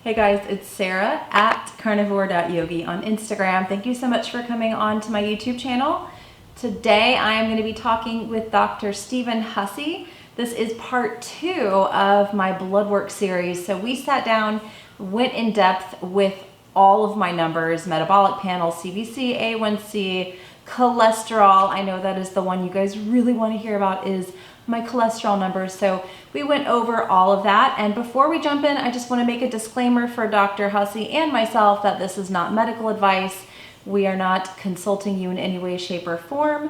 Hey guys, it's Sarah at Carnivore.yogi on Instagram. Thank you so much for coming on to my YouTube channel. Today I am going to be talking with Dr. Stephen Hussey. This is part 2 of my blood work series. So we sat down, went in depth with all of my numbers, metabolic panel, CBC, A1C, cholesterol. I know that is the one you guys really want to hear about, is my cholesterol numbers. So we went over all of that. And before we jump in, I just want to make a disclaimer for Dr. Hussey and myself that this is not medical advice. We are not consulting you in any way, shape, or form.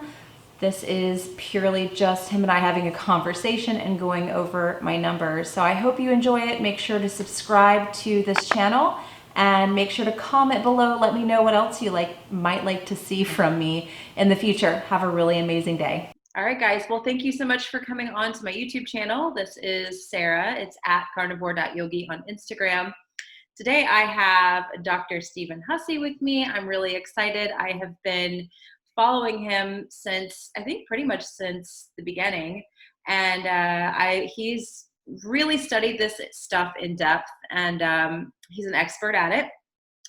This is purely just him and I having a conversation and going over my numbers. So I hope you enjoy it. Make sure to subscribe to this channel and make sure to comment below. Let me know what else you might like to see from me in the future. Have a really amazing day. All right, guys. Well, thank you so much for coming on to my YouTube channel. This is Sarah. It's at carnivore.yogi on Instagram. Today I have Dr. Stephen Hussey with me. I'm really excited. I have been following him since, I think pretty much since the beginning. And he's really studied this stuff in depth, and he's an expert at it.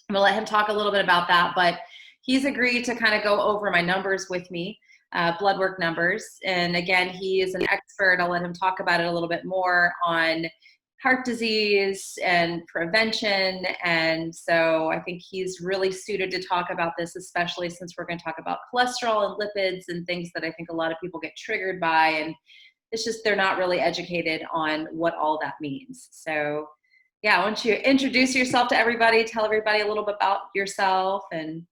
I'm gonna let him talk a little bit about that, but he's agreed to kind of go over my numbers with me. Blood work numbers. And again, he is an expert. I'll let him talk about it a little bit more on heart disease and prevention. And so I think he's really suited to talk about this, especially since we're going to talk about cholesterol and lipids and things that I think a lot of people get triggered by. And it's just, they're not really educated on what all that means. So yeah, why don't you introduce yourself to everybody, tell everybody a little bit about yourself. And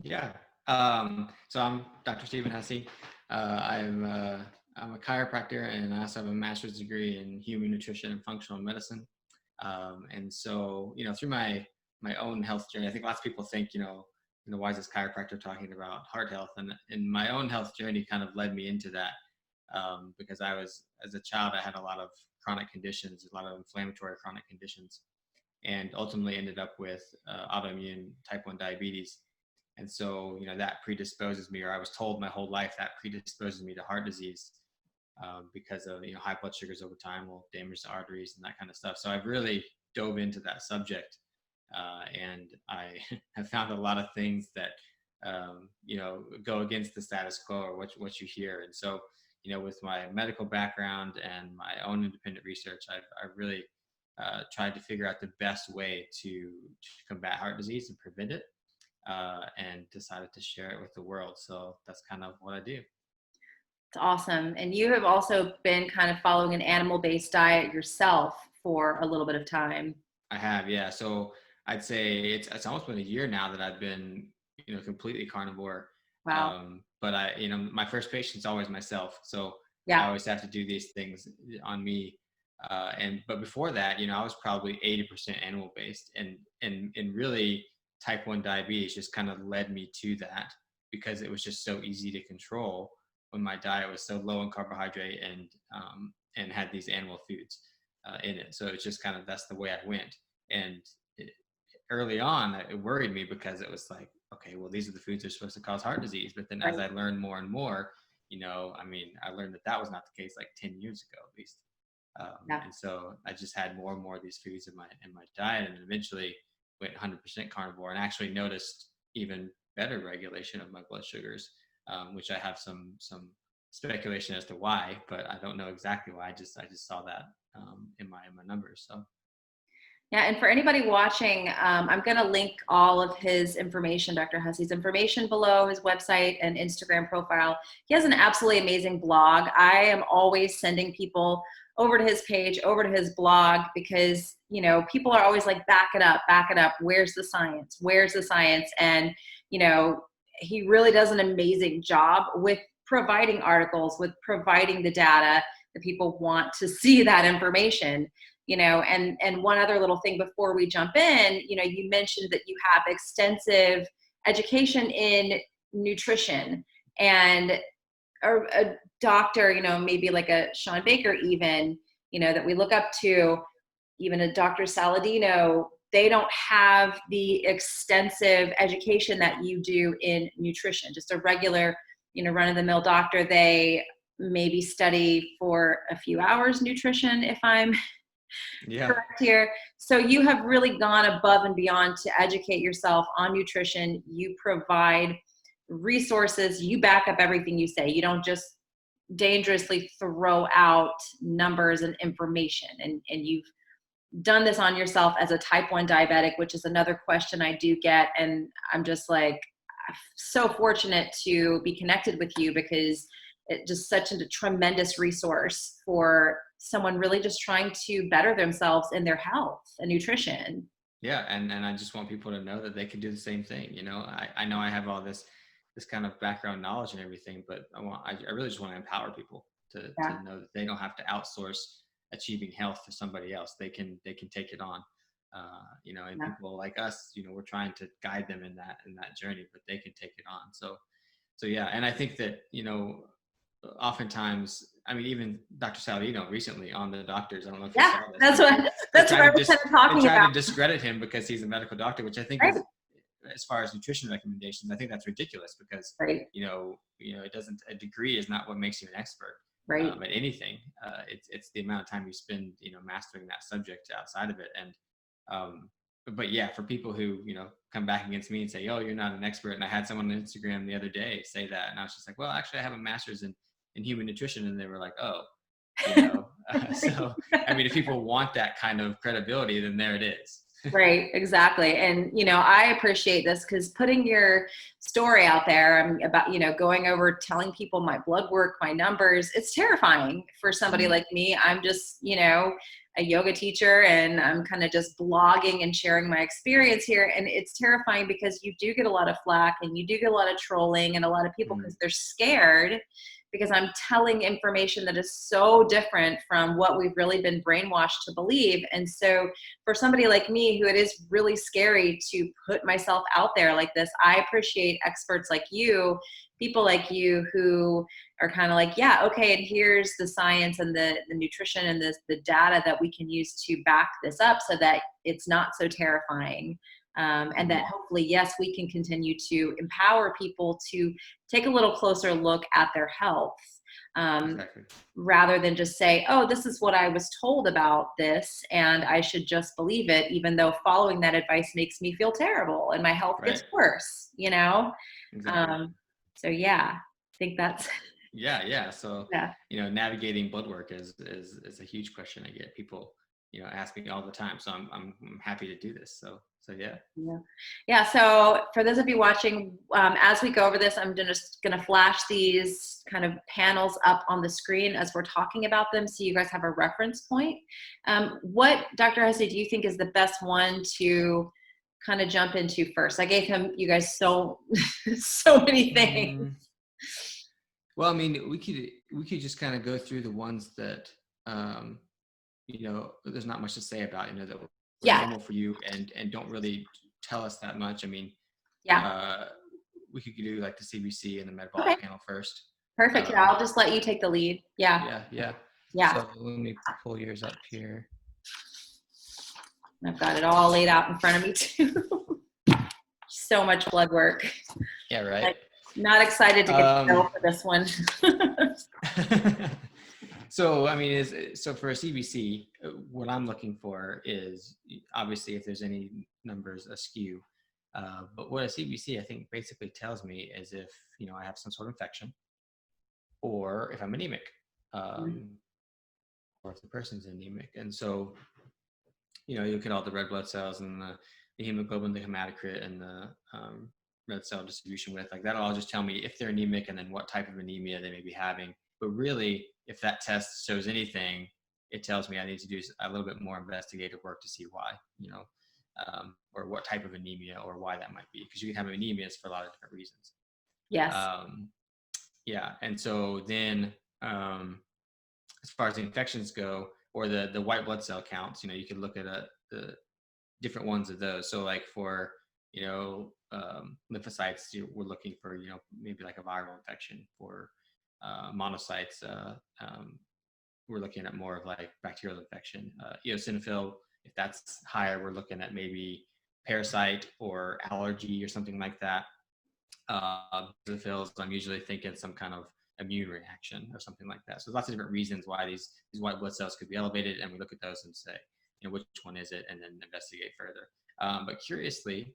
Yeah. So I'm Dr. Stephen Hussey. I'm a chiropractor, and I also have a master's degree in human nutrition and functional medicine. And so, through my own health journey, I think lots of people think, why is this chiropractor talking about heart health? And my own health journey kind of led me into that, because as a child, I had a lot of chronic conditions, a lot of inflammatory chronic conditions, and ultimately ended up with autoimmune type 1 diabetes. And so, that predisposes me, or I was told my whole life that predisposes me to heart disease, because of, high blood sugars over time will damage the arteries and that kind of stuff. So I've really dove into that subject. And I have found a lot of things that, go against the status quo or what you hear. And so, with my medical background and my own independent research, I've really tried to figure out the best way to combat heart disease and prevent it. And decided to share it with the world. So that's kind of what I do. it's awesome. And you have also been kind of following an animal-based diet yourself for a little bit of time. I have, yeah. So I'd say it's almost been a year now that I've been, completely carnivore. Wow. But my first patient's always myself. So I Yeah. always have to do these things on me. But before that, I was probably 80% animal based, and really type 1 diabetes just kind of led me to that, because it was just so easy to control when my diet was so low in carbohydrate and had these animal foods in it. So it's just kind of, that's the way I went. And it, early on, it worried me, because it was like, okay, well, these are the foods that are supposed to cause heart disease. But then as Right. I learned more and more, I learned that was not the case like 10 years ago, at least. Yeah. And so I just had more and more of these foods in my diet, and eventually went 100% carnivore, and actually noticed even better regulation of my blood sugars, which I have some speculation as to why, but I don't know exactly why. I just saw that in my numbers. So Yeah, and for anybody watching, I'm going to link all of his information, Dr. Hussey's information, below, his website and Instagram profile. He has an absolutely amazing blog. I am always sending people over to his page, over to his blog, because, people are always like, back it up, back it up. Where's the science? Where's the science? And, he really does an amazing job with providing articles, with providing the data that people want to see that information. And one other little thing before we jump in, you mentioned that you have extensive education in nutrition, and a doctor, maybe like a Sean Baker even, that we look up to, even a Dr. Saladino, they don't have the extensive education that you do in nutrition. Just a regular, run-of-the-mill doctor, they maybe study for a few hours nutrition, if I'm Yeah. correct here. So you have really gone above and beyond to educate yourself on nutrition. You provide resources. You back up everything you say. You don't just dangerously throw out numbers and information. And you've done this on yourself as a type 1 diabetic, which is another question I do get. And I'm just like, I'm so fortunate to be connected with you because it's just such a tremendous resource for someone really just trying to better themselves in their health and nutrition. Yeah, and I just want people to know that they can do the same thing. I know I have all this kind of background knowledge and everything, but I really just want to empower people Yeah. to know that they don't have to outsource achieving health to somebody else. They can take it on. And Yeah. people like us, we're trying to guide them in that journey, but they can take it on. So yeah, and I think that oftentimes, I mean, even Dr. Saladino recently on the doctors, I don't know if you Yeah. saw this, That's but what they that's what try I to was kind of they talking try about. to discredit him because he's a medical doctor, which I think Right. is, as far as nutrition recommendations, I think that's ridiculous because Right. it doesn't, a degree is not what makes you an expert Right. at anything. It's the amount of time you spend mastering that subject outside of it. And but yeah, for people who come back against me and say, oh, you're not an expert, and I had someone on Instagram the other day say that, and I was just like, well, actually I have a master's in human nutrition, and they were like, oh, so I mean, if people want that kind of credibility, then there it is. Right, exactly. And, I appreciate this because putting your story out there about, going over, telling people my blood work, my numbers, it's terrifying for somebody Mhm. like me. I'm just, a yoga teacher and I'm kind of just blogging and sharing my experience here. And it's terrifying because you do get a lot of flack and you do get a lot of trolling and a lot of people because Mhm. they're scared because I'm telling information that is so different from what we've really been brainwashed to believe. And so for somebody like me who it is really scary to put myself out there like this, I appreciate experts like you, people like you who are kind of like, yeah, okay, and here's the science and the nutrition and the data that we can use to back this up so that it's not so terrifying. And that Mhm. hopefully, yes, we can continue to empower people to take a little closer look at their health. Um, Exactly. rather than just say, oh, this is what I was told about this, and I should just believe it, even though following that advice makes me feel terrible and my health Right. gets worse. Exactly. Um, so, yeah, I think that's, Yeah. So, yeah. navigating blood work is a huge question. I get people, ask me all the time. So I'm happy to do this. So yeah. Yeah. Yeah. So for those of you watching, as we go over this, I'm just going to flash these kind of panels up on the screen as we're talking about them so you guys have a reference point. What, Dr. Hussey, do you think is the best one to kind of jump into first? I gave you guys so, so many things. Mm, well, I mean, we could just kind of go through the ones that there's not much to say about, that were Yeah. normal for you and don't really tell us that much. I mean, Yeah. uh, we could do like the CBC and the Okay. metabolic panel first. Perfect. Yeah. Um, I'll just let you take the lead. Yeah. yeah. Yeah. So let me pull yours up here. I've got it all laid out in front of me too. So much blood work. Yeah, right. Like, not excited to get the bill for this one. So, I mean, so for a CBC, what I'm looking for is obviously if there's any numbers askew. But what a CBC, I think, basically tells me is if, I have some sort of infection or if I'm anemic, or if the person's anemic. And so, you look at all the red blood cells and the hemoglobin, the hematocrit, and the red cell distribution with, like, that'll all just tell me if they're anemic and then what type of anemia they may be having. But really, if that test shows anything, it tells me I need to do a little bit more investigative work to see why, or what type of anemia or why that might be. Because you can have anemias for a lot of different reasons. Yes. Um, yeah. And so then, as far as the infections go, or the white blood cell counts, you can look at the different ones of those. So like for, lymphocytes, we're looking for, maybe like a viral infection. For monocytes, we're looking at more of like bacterial infection. Eosinophil, if that's higher, we're looking at maybe parasite or allergy or something like that. Basophils, I'm usually thinking some kind of immune reaction or something like that. So lots of different reasons why these white blood cells could be elevated, and we look at those and say, which one is it, and then investigate further. But curiously,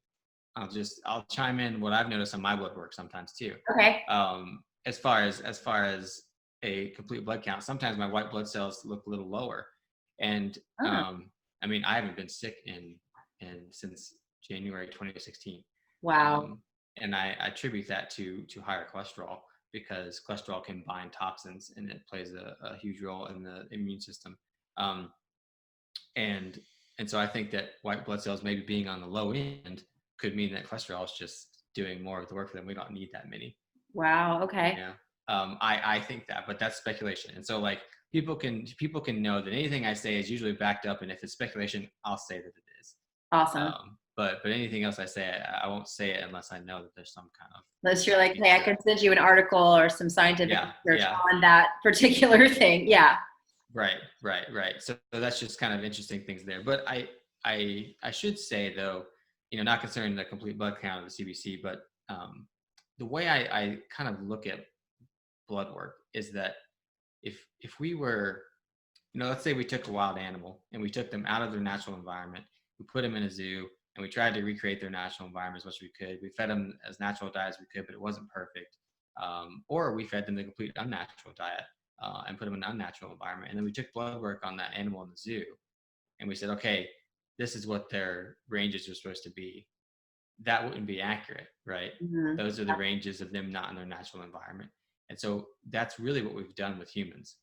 I'll chime in what I've noticed on my blood work sometimes too. Okay. As far as a complete blood count, sometimes my white blood cells look a little lower, and I mean, I haven't been sick in since January 2016. Wow. And I attribute that to higher cholesterol, because cholesterol can bind toxins and it plays a huge role in the immune system. And so I think that white blood cells maybe being on the low end could mean that cholesterol is just doing more of the work for them. We don't need that many. Wow. Okay. I think that, but that's speculation. And so like people can know that anything I say is usually backed up, and if it's speculation, I'll say that it is. Awesome. But anything else I say, I won't say it unless I know that there's some kind of. Unless you're like, hey, I can send you an article or some scientific research on that particular thing. Yeah. Right. So that's just kind of interesting things there. But I should say though, not concerning the complete blood count of the CBC, but the way I kind of look at blood work is that if we were, let's say we took a wild animal and we took them out of their natural environment, we put them in a zoo, and we tried to recreate their natural environment as much as we could. We fed them as natural diet as we could, but it wasn't perfect. Or we fed them the complete unnatural diet and put them in an unnatural environment. And then we took blood work on that animal in the zoo, and we said, okay, this is what their ranges are supposed to be. That wouldn't be accurate, right? Mm-hmm. Those are the ranges of them not in their natural environment. And so that's really what we've done with humans,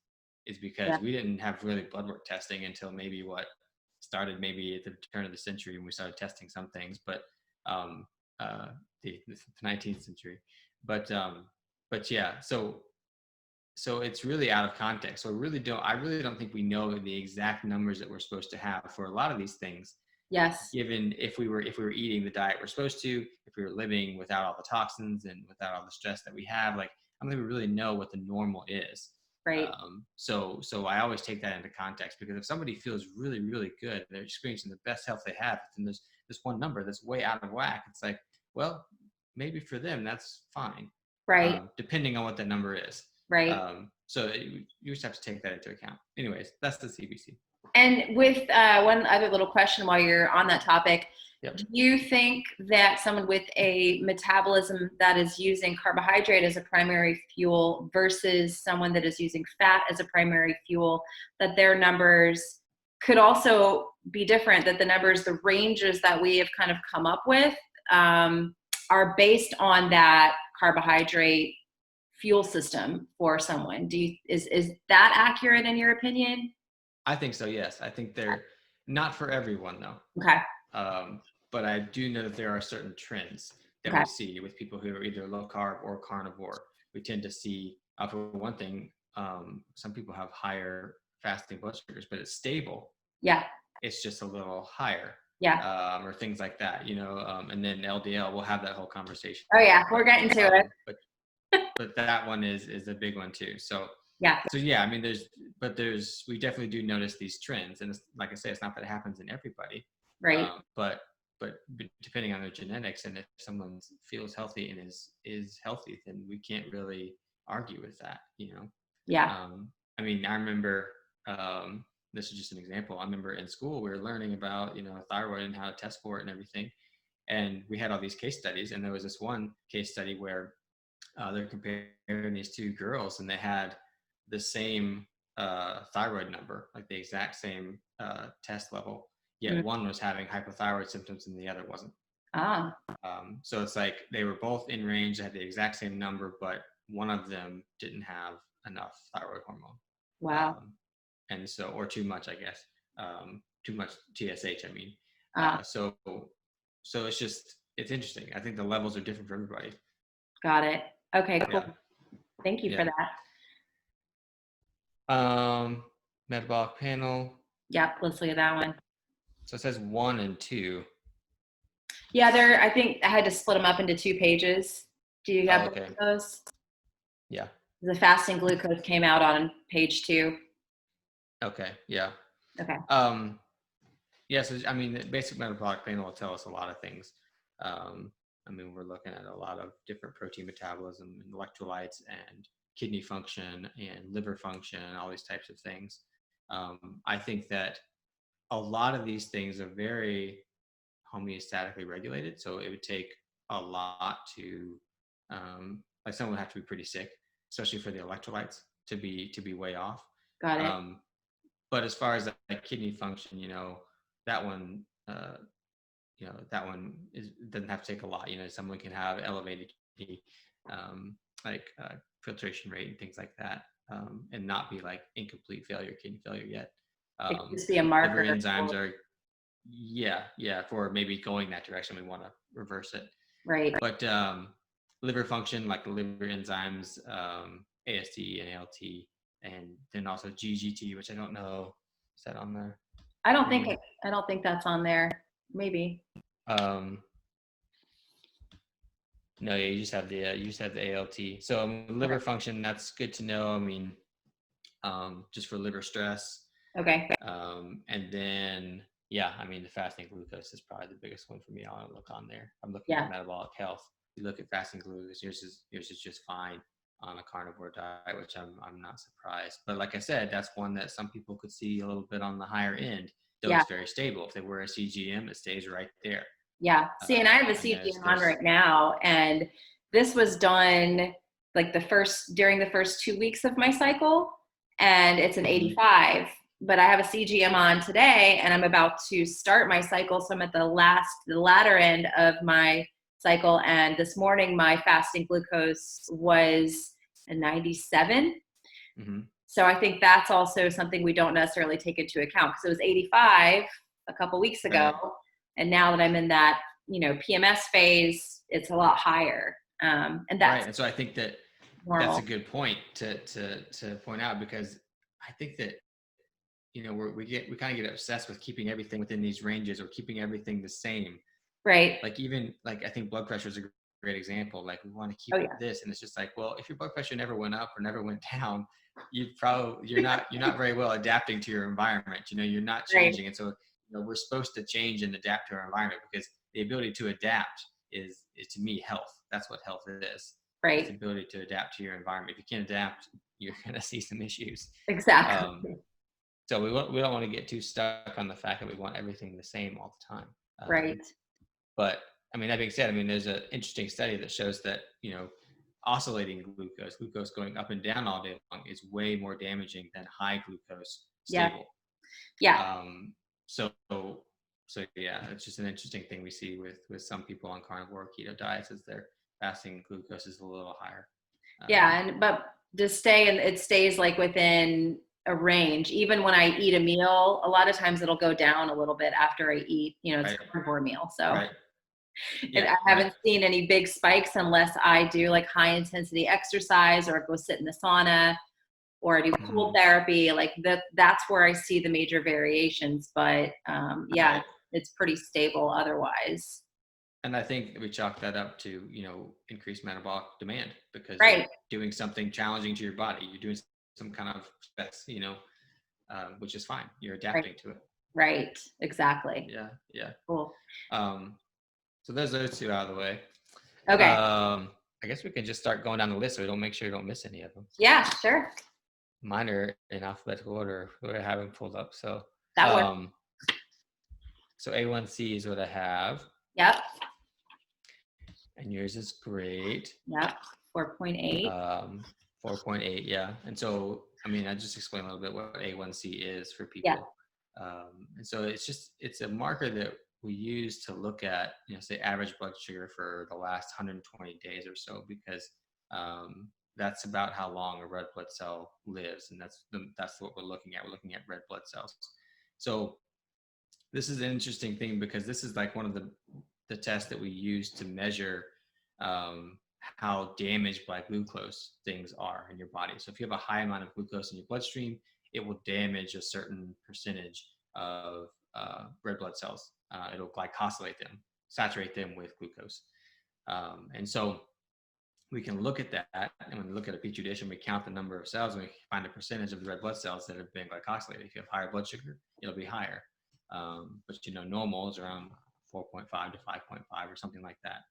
is because we didn't have really blood work testing until maybe started maybe at the turn of the century when we started testing some things, but the 19th century. But yeah, so it's really out of context. So I really don't think we know the exact numbers that we're supposed to have for a lot of these things. Yes. Given if we were eating the diet we're supposed to, if we were living without all the toxins and without all the stress that we have, like I don't think we really know what the normal is. Right. So I always take that into context, because if somebody feels really, really good, they're experiencing the best health they have, and there's this one number that's way out of whack, it's like, well, maybe for them that's fine. Right. Depending on what that number is. Right. So you just have to take that into account. Anyways, that's the CBC. And with one other little question while you're on that topic, do you think that someone with a metabolism that is using carbohydrate as a primary fuel versus someone that is using fat as a primary fuel, that their numbers could also be different, that the ranges that we have kind of come up with are based on that carbohydrate fuel system for someone? Is that accurate in your opinion? I think so, yes. I think they're not for everyone though. Okay. But I do know that there are certain trends that we see with people who are either low carb or carnivore. We tend to see, for one thing, some people have higher fasting blood sugars, but it's stable. Yeah. It's just a little higher. Yeah. Or things like that, and then LDL, we'll have that whole conversation. Oh yeah, we're getting to it. But that one is a big one too. So yeah. So yeah, I mean, we definitely do notice these trends, and like I say, it's not that it happens in everybody, right? But depending on their genetics, and if someone feels healthy and is healthy, then we can't really argue with that, Yeah. I mean, I remember, this is just an example. I remember in school we were learning about thyroid and how to test for it and everything, and we had all these case studies, and there was this one case study where they're comparing these two girls, and they had the same thyroid number, like the exact same test level, yet one was having hypothyroid symptoms and the other wasn't. So it's like they were both in range, they had the exact same number, but one of them didn't have enough thyroid hormone. Wow. And so, or too much, I guess, too much TSH, I mean. So it's interesting. I think the levels are different for everybody. Got it. Okay, cool. Yeah. Thank you for that. Metabolic panel. Yep, let's look at that one. So it says 1 and 2. Yeah, I think I had to split them up into 2 pages. Do you have those? Yeah. The fasting glucose came out on page 2. Okay, yeah. Okay. So I mean, the basic metabolic panel will tell us a lot of things. I mean, we're looking at a lot of different protein metabolism and electrolytes and kidney function and liver function and all these types of things. I think that a lot of these things are very homeostatically regulated. So it would take a lot to, like someone would have to be pretty sick, especially for the electrolytes to be way off. Got it. Um, but as far as like kidney function, that one, that one doesn't have to take a lot. Someone can have elevated kidney, like filtration rate and things like that, and not be like incomplete failure, kidney failure yet. It could just be a marker. Liver enzymes are, yeah, for maybe going that direction, we want to reverse it. Right. But liver function, like the liver enzymes, AST and ALT, and then also GGT, which I don't know, is that on there? I don't think that's on there. Maybe. No, yeah, you just have the ALT. So liver function, that's good to know. I mean, just for liver stress. Okay. And then, yeah, I mean, the fasting glucose is probably the biggest one for me. I'll look on there. I'm looking at metabolic health. You look at fasting glucose, yours is just fine on a carnivore diet, which I'm not surprised. But like I said, that's one that some people could see a little bit on the higher end, though it's very stable. If they wear a CGM, it stays right there. Yeah. See, and I have a CGM on right now, and this was done like during the first 2 weeks of my cycle, and it's an 85. But I have a CGM on today, and I'm about to start my cycle. So I'm at the latter end of my cycle. And this morning, my fasting glucose was a 97. Mm-hmm. So I think that's also something we don't necessarily take into account, because it was 85 a couple weeks ago. Right. And now that I'm in that, PMS phase, it's a lot higher. And that's right. And so I think that normal. That's a good point to point out, because I think that, we kind of get obsessed with keeping everything within these ranges or keeping everything the same. Right. Like even like, I think blood pressure is a great example. Like we want to keep this, and it's just like, well, if your blood pressure never went up or never went down, you're not very well adapting to your environment. You're not changing. Right. And so, we're supposed to change and adapt to our environment, because the ability to adapt is to me health. That's what health is. Right. It's the ability to adapt to your environment. If you can't adapt, you're going to see some issues. Exactly. So we don't want to get too stuck on the fact that we want everything the same all the time. Right. But I mean, that being said, there's an interesting study that shows that, oscillating glucose going up and down all day long is way more damaging than high glucose stable. Yeah. So yeah, it's just an interesting thing we see with some people on carnivore keto diets, is their fasting glucose is a little higher. But to stay, and it stays like within a range. Even when I eat a meal, a lot of times it'll go down a little bit after I eat, it's a carnivore meal. So I haven't seen any big spikes unless I do like high intensity exercise, or go sit in the sauna, or I do cold therapy. Like that's where I see the major variations. But it's pretty stable otherwise. And I think we chalk that up to, increased metabolic demand, because you're doing something challenging to your body. You're doing some kind of stress, which is fine. You're adapting to it. Right. Exactly. Yeah. Cool. So there's those two out of the way. Okay. I guess we can just start going down the list, so we don't make sure you don't miss any of them. Yeah, sure. Mine are in alphabetical order. I have them pulled up. So that works. So A1C is what I have. Yep. And yours is great. Yep. 4.8. 4.8, yeah. And so, I just explain a little bit what A1C is for people. Yeah. And so it's a marker that we use to look at, say average blood sugar for the last 120 days or so, because that's about how long a red blood cell lives. And that's what we're looking at. We're looking at red blood cells. So this is an interesting thing, because this is like one of the tests that we use to measure how damaged by glucose things are in your body. So if you have a high amount of glucose in your bloodstream, it will damage a certain percentage of red blood cells. It'll glycosylate them, saturate them with glucose. And so we can look at that, and when we look at a petri dish and we count the number of cells, and we find a percentage of the red blood cells that have been glycosylated. If you have higher blood sugar, it'll be higher. But normal is around 4.5 to 5.5 or something like that.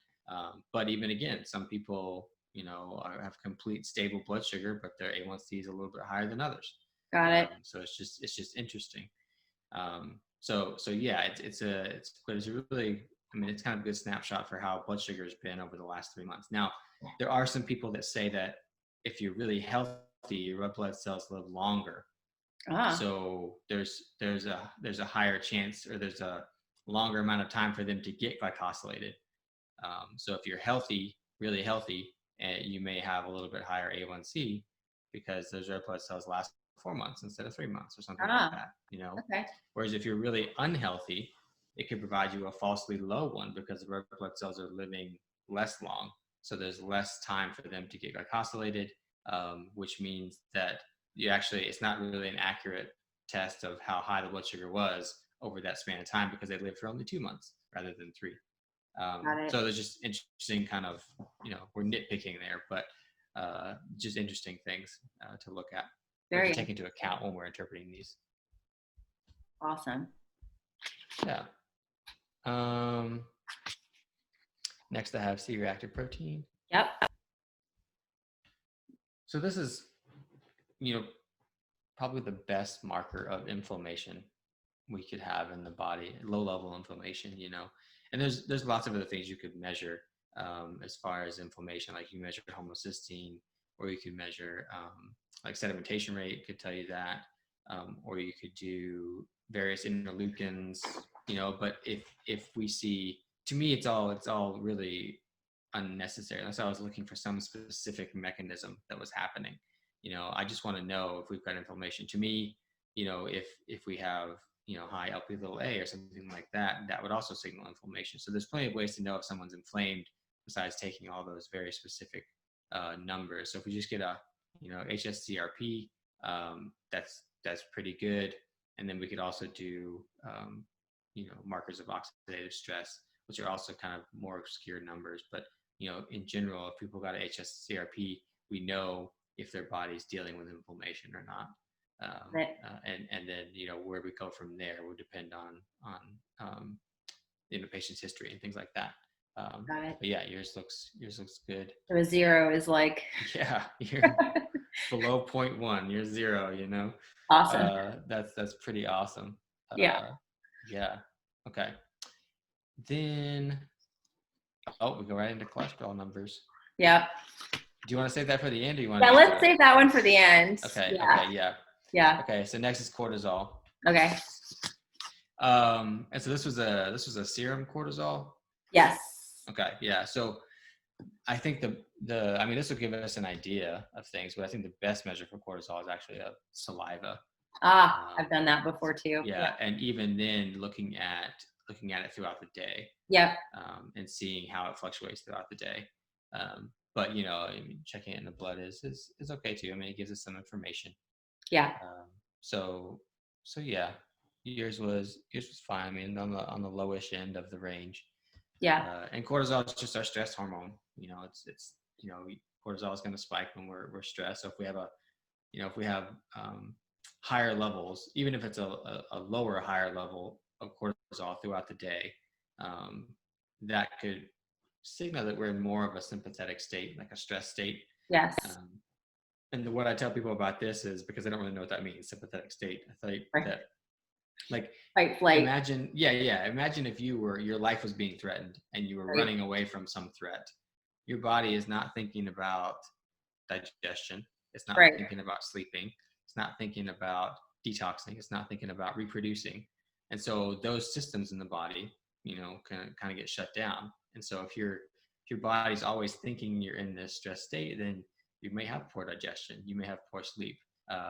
But even again, some people, have complete stable blood sugar, but their A1C is a little bit higher than others. Got it. So it's just interesting. So yeah, it's a really, I mean, it's kind of a good snapshot for how blood sugar has been over the last 3 months. Now, there are some people that say that if you're really healthy, your red blood cells live longer. So there's a higher chance, or there's a longer amount of time for them to get glycosylated. So if you're healthy, really healthy, you may have a little bit higher A1C because those red blood cells last 4 months instead of 3 months or something like that, Okay. Whereas if you're really unhealthy, it could provide you a falsely low one because the red blood cells are living less long. So there's less time for them to get glycosylated, which means that it's not really an accurate test of how high the blood sugar was over that span of time because they lived for only 2 months rather than 3. So there's just interesting kind of, we're nitpicking there, but just interesting things to look at, to take into account when we're interpreting these. Awesome. Yeah. Next I have C-reactive protein. Yep. So this is, probably the best marker of inflammation we could have in the body, low level inflammation, and there's lots of other things you could measure as far as inflammation, like you measure homocysteine, or you could measure like sedimentation rate could tell you that, or you could do various interleukins, but if we see, to me, it's all really unnecessary unless I was looking for some specific mechanism that was happening. I just want to know if we've got inflammation. To me, if we have high Lp(a) or something like that, that would also signal inflammation. So there's plenty of ways to know if someone's inflamed besides taking all those very specific numbers. So if we just get a HSCRP, that's pretty good. And then we could also do markers of oxidative stress, which are also kind of more obscure numbers. But in general, if people got a HSCRP, we know if their body's dealing with inflammation or not. And then where we go from there will depend on the patient's history and things like that. Got it. But yeah, yours looks good. So a 0 is like you're below 0.1. You're 0. Awesome. That's pretty awesome. Yeah. Okay. Then we go right into cholesterol numbers. Yep. Do you want to save that for the end, or you want? Yeah, let's save that one for the end. Okay. Yeah. Okay. Yeah. Yeah. Okay. So next is cortisol. Okay. And so this was a serum cortisol. Yes. Okay. Yeah. So I think this will give us an idea of things, but I think the best measure for cortisol is actually a saliva. I've done that before too. Yeah. And even then, looking at it throughout the day. Yep. And seeing how it fluctuates throughout the day. But checking it in the blood is okay too. I mean, it gives us some information. Yeah. So yeah, yours was fine. I mean, on the lowish end of the range. Yeah. And cortisol is just our stress hormone. It's cortisol is going to spike when we're stressed. So if we have higher levels, even if it's a lower higher level of cortisol throughout the day, that could signal that we're in more of a sympathetic state, like a stress state. Yes. And what I tell people about this is, because I don't really know what that means, sympathetic state. I think that, like, fight, flight. Imagine if your life was being threatened and you were running away from some threat. Your body is not thinking about digestion. It's not thinking about sleeping. It's not thinking about detoxing. It's not thinking about reproducing. And so those systems in the body, can kind of get shut down. And so if your body's always thinking you're in this stress state, then you may have poor digestion. You may have poor sleep.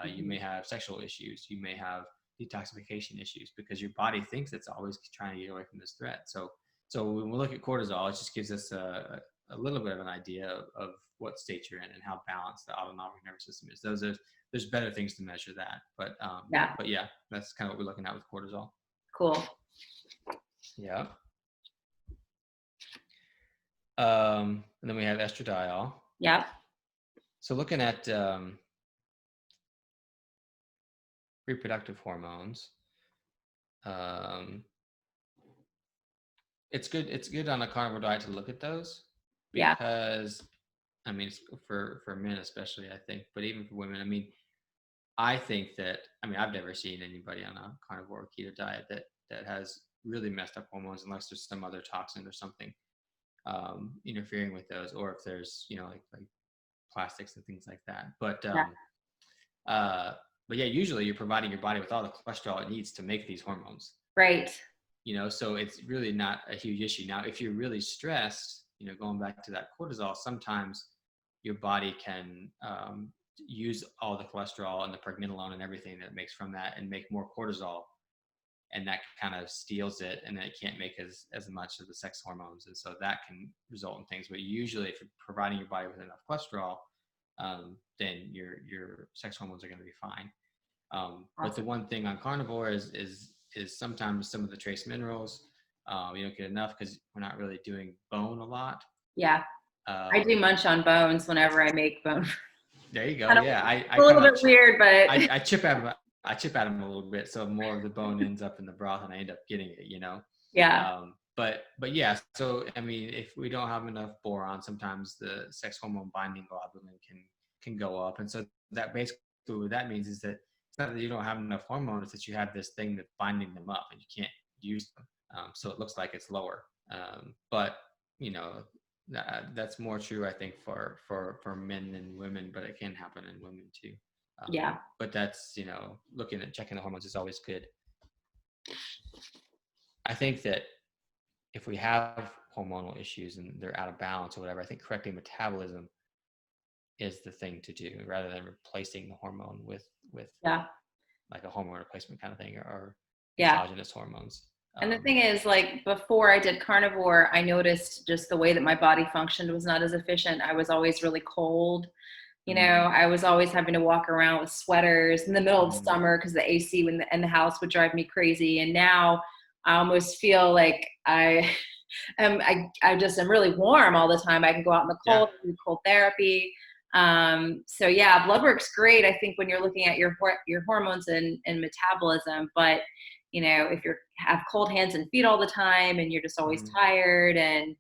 You may have sexual issues. You may have detoxification issues because your body thinks it's always trying to get away from this threat. So when we look at cortisol, it just gives us a little bit of an idea of what state you're in and how balanced the autonomic nervous system is. There's better things to measure that, but yeah, that's kind of what we're looking at with cortisol. Cool. Yeah. And then we have estradiol. Yep. So looking at reproductive hormones, it's good on a carnivore diet to look at those, because I mean, for men especially, I think, but even for women, I mean, I think that, I mean, I've never seen anybody on a carnivore keto diet that has really messed up hormones, unless there's some other toxin or something interfering with those, or if there's, like plastics and things like that. Yeah. Uh, but yeah, usually you're providing your body with all the cholesterol it needs to make these hormones. Right. So it's really not a huge issue. Now, if you're really stressed, going back to that cortisol, sometimes your body can use all the cholesterol and the pregnenolone and everything that it makes from that and make more cortisol, and that kind of steals it, and then it can't make as much of the sex hormones, and so that can result in things. But usually, if you're providing your body with enough cholesterol, then your sex hormones are going to be fine. But the Awesome. one thing on carnivore is sometimes some of the trace minerals you don't get enough because we're not really doing bone a lot. Yeah. I do Um, munch on bones whenever I make bone. there you go. I don't, Yeah, it's I a little kind bit of weird, but I chip at them. I chip at them a little bit, so more of the bone ends up in the broth, and I end up getting it. yeah. But yeah. So I mean, if we don't have enough boron, sometimes the sex hormone binding globulin can go up, and so that basically what that means is that it's not that you don't have enough hormone; it's that you have this thing that's binding them up, and you can't use them. So it looks like it's lower, but you know that's more true, I think, for men than women, but it can happen in women too. Yeah. But that's, looking at checking the hormones is always good. I think that if we have hormonal issues and they're out of balance or whatever, I think correcting metabolism is the thing to do rather than replacing the hormone with Yeah. like a hormone replacement kind of thing, or Yeah. exogenous hormones. And the thing is, like, before I did carnivore, I noticed just the way that my body functioned was not as efficient. I was always really cold. Mm, I was always having to walk around with sweaters in the middle of mm, summer because the AC in the house would drive me crazy. And now I almost feel like I just am really warm all the time. I can go out in the yeah. cold, do cold therapy. So yeah, blood work's great, I think, when you're looking at your hormones and metabolism. But if you have cold hands and feet all the time, and you're just always Mm, tired, and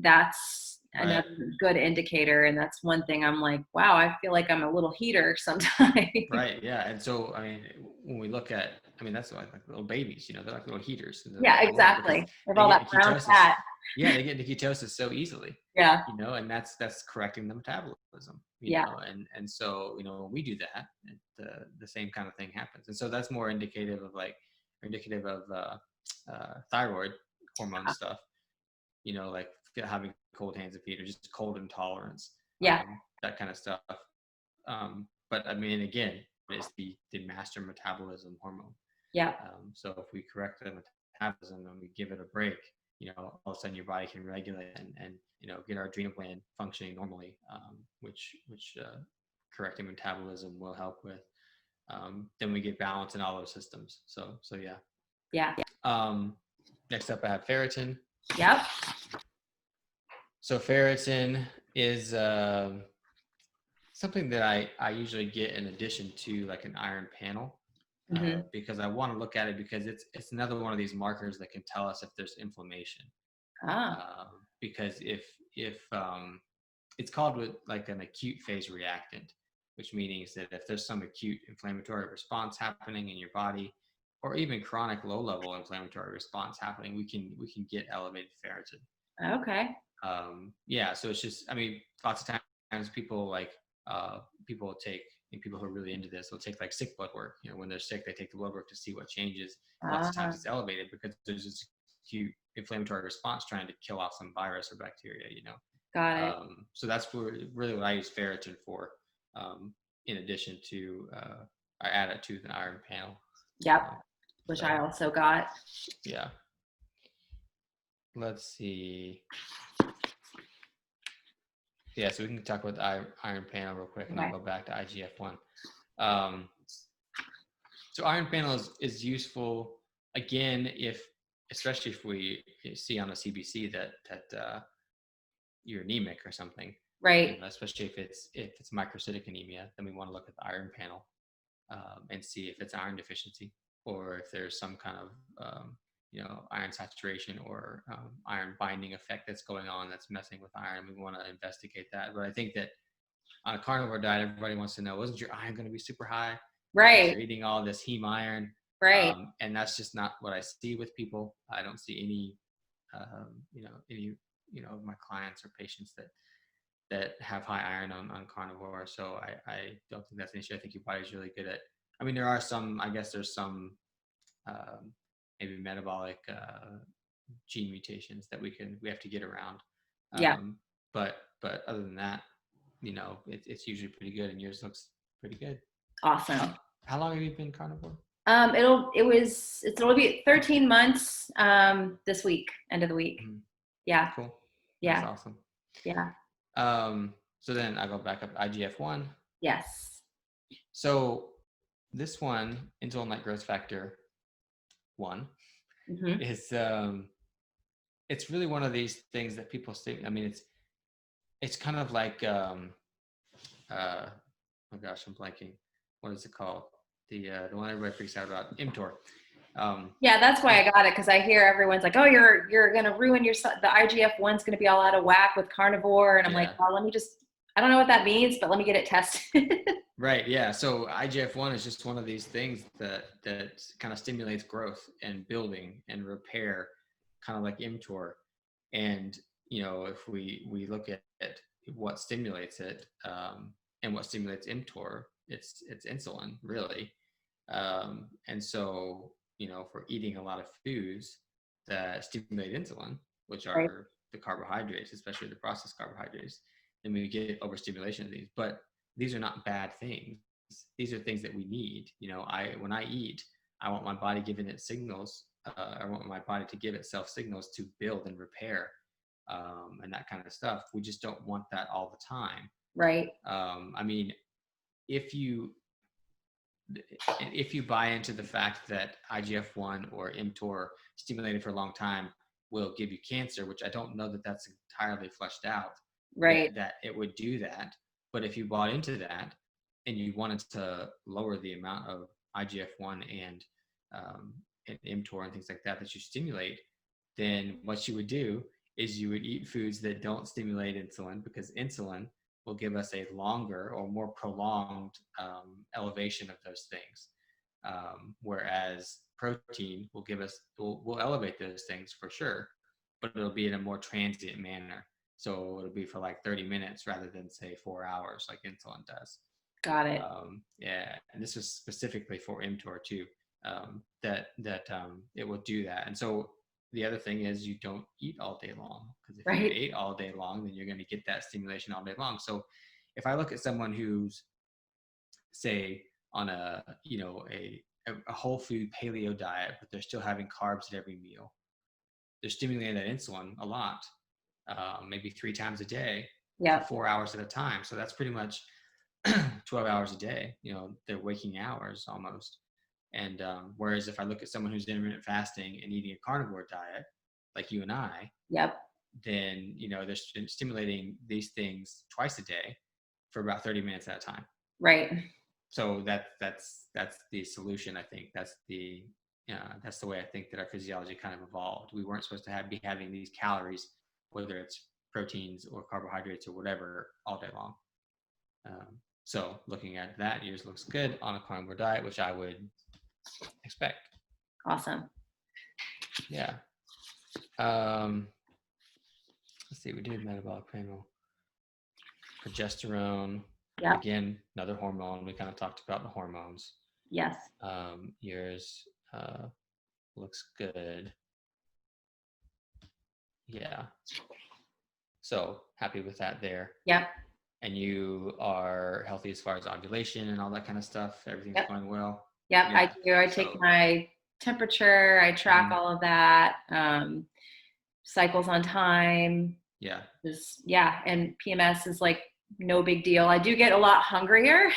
that's right. another good indicator. And that's one thing I'm like, wow, I feel like I'm a little heater sometimes. Right. Yeah. And so, I mean, when we look at, I mean, that's like little babies, they're like little heaters in Yeah, the world because exactly. With they all get that into brown ketosis. fat. Yeah. They get into ketosis so easily, Yeah. and that's correcting the metabolism, Yeah. and so, when we do that, the same kind of thing happens. And so that's more indicative of thyroid hormone stuff, like having cold hands and feet or just cold intolerance, Yeah. that kind of stuff. But I mean, again, it's the master metabolism hormone. Yeah. So if we correct the metabolism and we give it a break, all of a sudden your body can regulate and get our adrenal gland functioning normally, which correcting metabolism will help with. Then we get balance in all those systems. So yeah. Yeah. Um, Next up, I have ferritin. Yep. So ferritin is something that I usually get in addition to like an iron panel, Hmm. because I want to look at it because it's another one of these markers that can tell us if there's inflammation. Ah. Because if it's called with like an acute phase reactant, which means that if there's some acute inflammatory response happening in your body, or even chronic low level inflammatory response happening, we can get elevated ferritin. Okay. Yeah, so it's just, I mean, lots of times people take, people who are really into this will take like sick blood work. When they're sick, they take the blood work to see what changes. Lots of times Ah. it's elevated because there's this acute inflammatory response trying to kill off some virus or bacteria. Got it. So that's really what I use ferritin for. In addition to, I add it to the iron panel. Yep. Um, Which I so also got. yeah, let's see. Yeah, so we can talk about the iron panel real quick, and I'll Okay. go back to IGF-1. So iron panel is useful, again, especially if we see on a CBC that you're anemic or something. Right. Especially if it's microcytic anemia, then we want to look at the iron panel, and see if it's iron deficiency or if there's some kind of iron saturation or iron binding effect that's going on that's messing with iron. We want to investigate that. But I think that on a carnivore diet, everybody wants to know, wasn't your iron going to be super high? Because you're eating all this heme iron. Right. And that's just not what I see with people. I don't see any, of my clients or patients that have high iron on carnivore. So I don't think that's an issue. I think your body's really good at, there are some, I guess there's some maybe metabolic gene mutations that we have to get around. But other than that, it's usually pretty good, and yours looks pretty good. Awesome. How long have you been carnivore? It'll be 13 months this week, end of the week. Mm-hmm. Yeah. Cool. Yeah. That's awesome. Yeah. So then I go back up IGF-1. Yes. So this one, insulin-like growth factor 1, is it's really one of these things that people say. It's kind of like oh gosh, I'm blanking. What is it called? The one everybody freaks out about, mTOR. Yeah, that's why I got it, because I hear everyone's like, "Oh, you're gonna ruin the IGF-1's gonna be all out of whack with carnivore," and I'm like, "Well, I don't know what that means, but let me get it tested." Right. Yeah. So IGF-1 is just one of these things that kind of stimulates growth and building and repair, kind of like mTOR. And if we look at what stimulates it, and what stimulates mTOR, it's insulin, really. And so if we're eating a lot of foods that stimulate insulin, which are the carbohydrates, especially the processed carbohydrates, then we get overstimulation of these. But these are not bad things. These are things that we need. When I eat, I want my body giving it signals. I want my body to give itself signals to build and repair, and that kind of stuff. We just don't want that all the time. Right. If you buy into the fact that IGF-1 or mTOR stimulated for a long time will give you cancer, which I don't know that that's entirely fleshed out, right, that it would do that. But if you bought into that and you wanted to lower the amount of IGF-1 and mTOR and things like that you stimulate, then what you would do is you would eat foods that don't stimulate insulin, because insulin will give us a longer or more prolonged elevation of those things. Whereas protein will will elevate those things for sure, but it'll be in a more transient manner. So it'll be for like 30 minutes rather than say 4 hours like insulin does. Got it. Yeah, and this was specifically for mTOR too, that it will do that. And so the other thing is you don't eat all day long, because if you ate all day long, then you're going to get that stimulation all day long. So if I look at someone who's, say, on a whole food paleo diet, but they're still having carbs at every meal, they're stimulating that insulin a lot, maybe 3 times a day, for 4 hours at a time. So that's pretty much 12 hours a day, their waking hours almost. And whereas if I look at someone who's intermittent fasting and eating a carnivore diet, like you and I, then they're stimulating these things twice a day for about 30 minutes at a time. Right. So that's the solution. I think that's the way I think that our physiology kind of evolved. We weren't supposed to be having these calories, whether it's proteins or carbohydrates or whatever, all day long. So looking at that, yours looks good on a carnivore diet, which I would expect. Awesome. Yeah. Let's see, we did metabolic panel. Progesterone. Yeah. Again, another hormone. We kind of talked about the hormones. Yes. Yours looks good. Yeah. So happy with that there. Yep. And you are healthy as far as ovulation and all that kind of stuff. Everything's going well. Yep, yeah. I do. I take my temperature. I track all of that. Cycles on time. Yeah. And PMS is like no big deal. I do get a lot hungrier.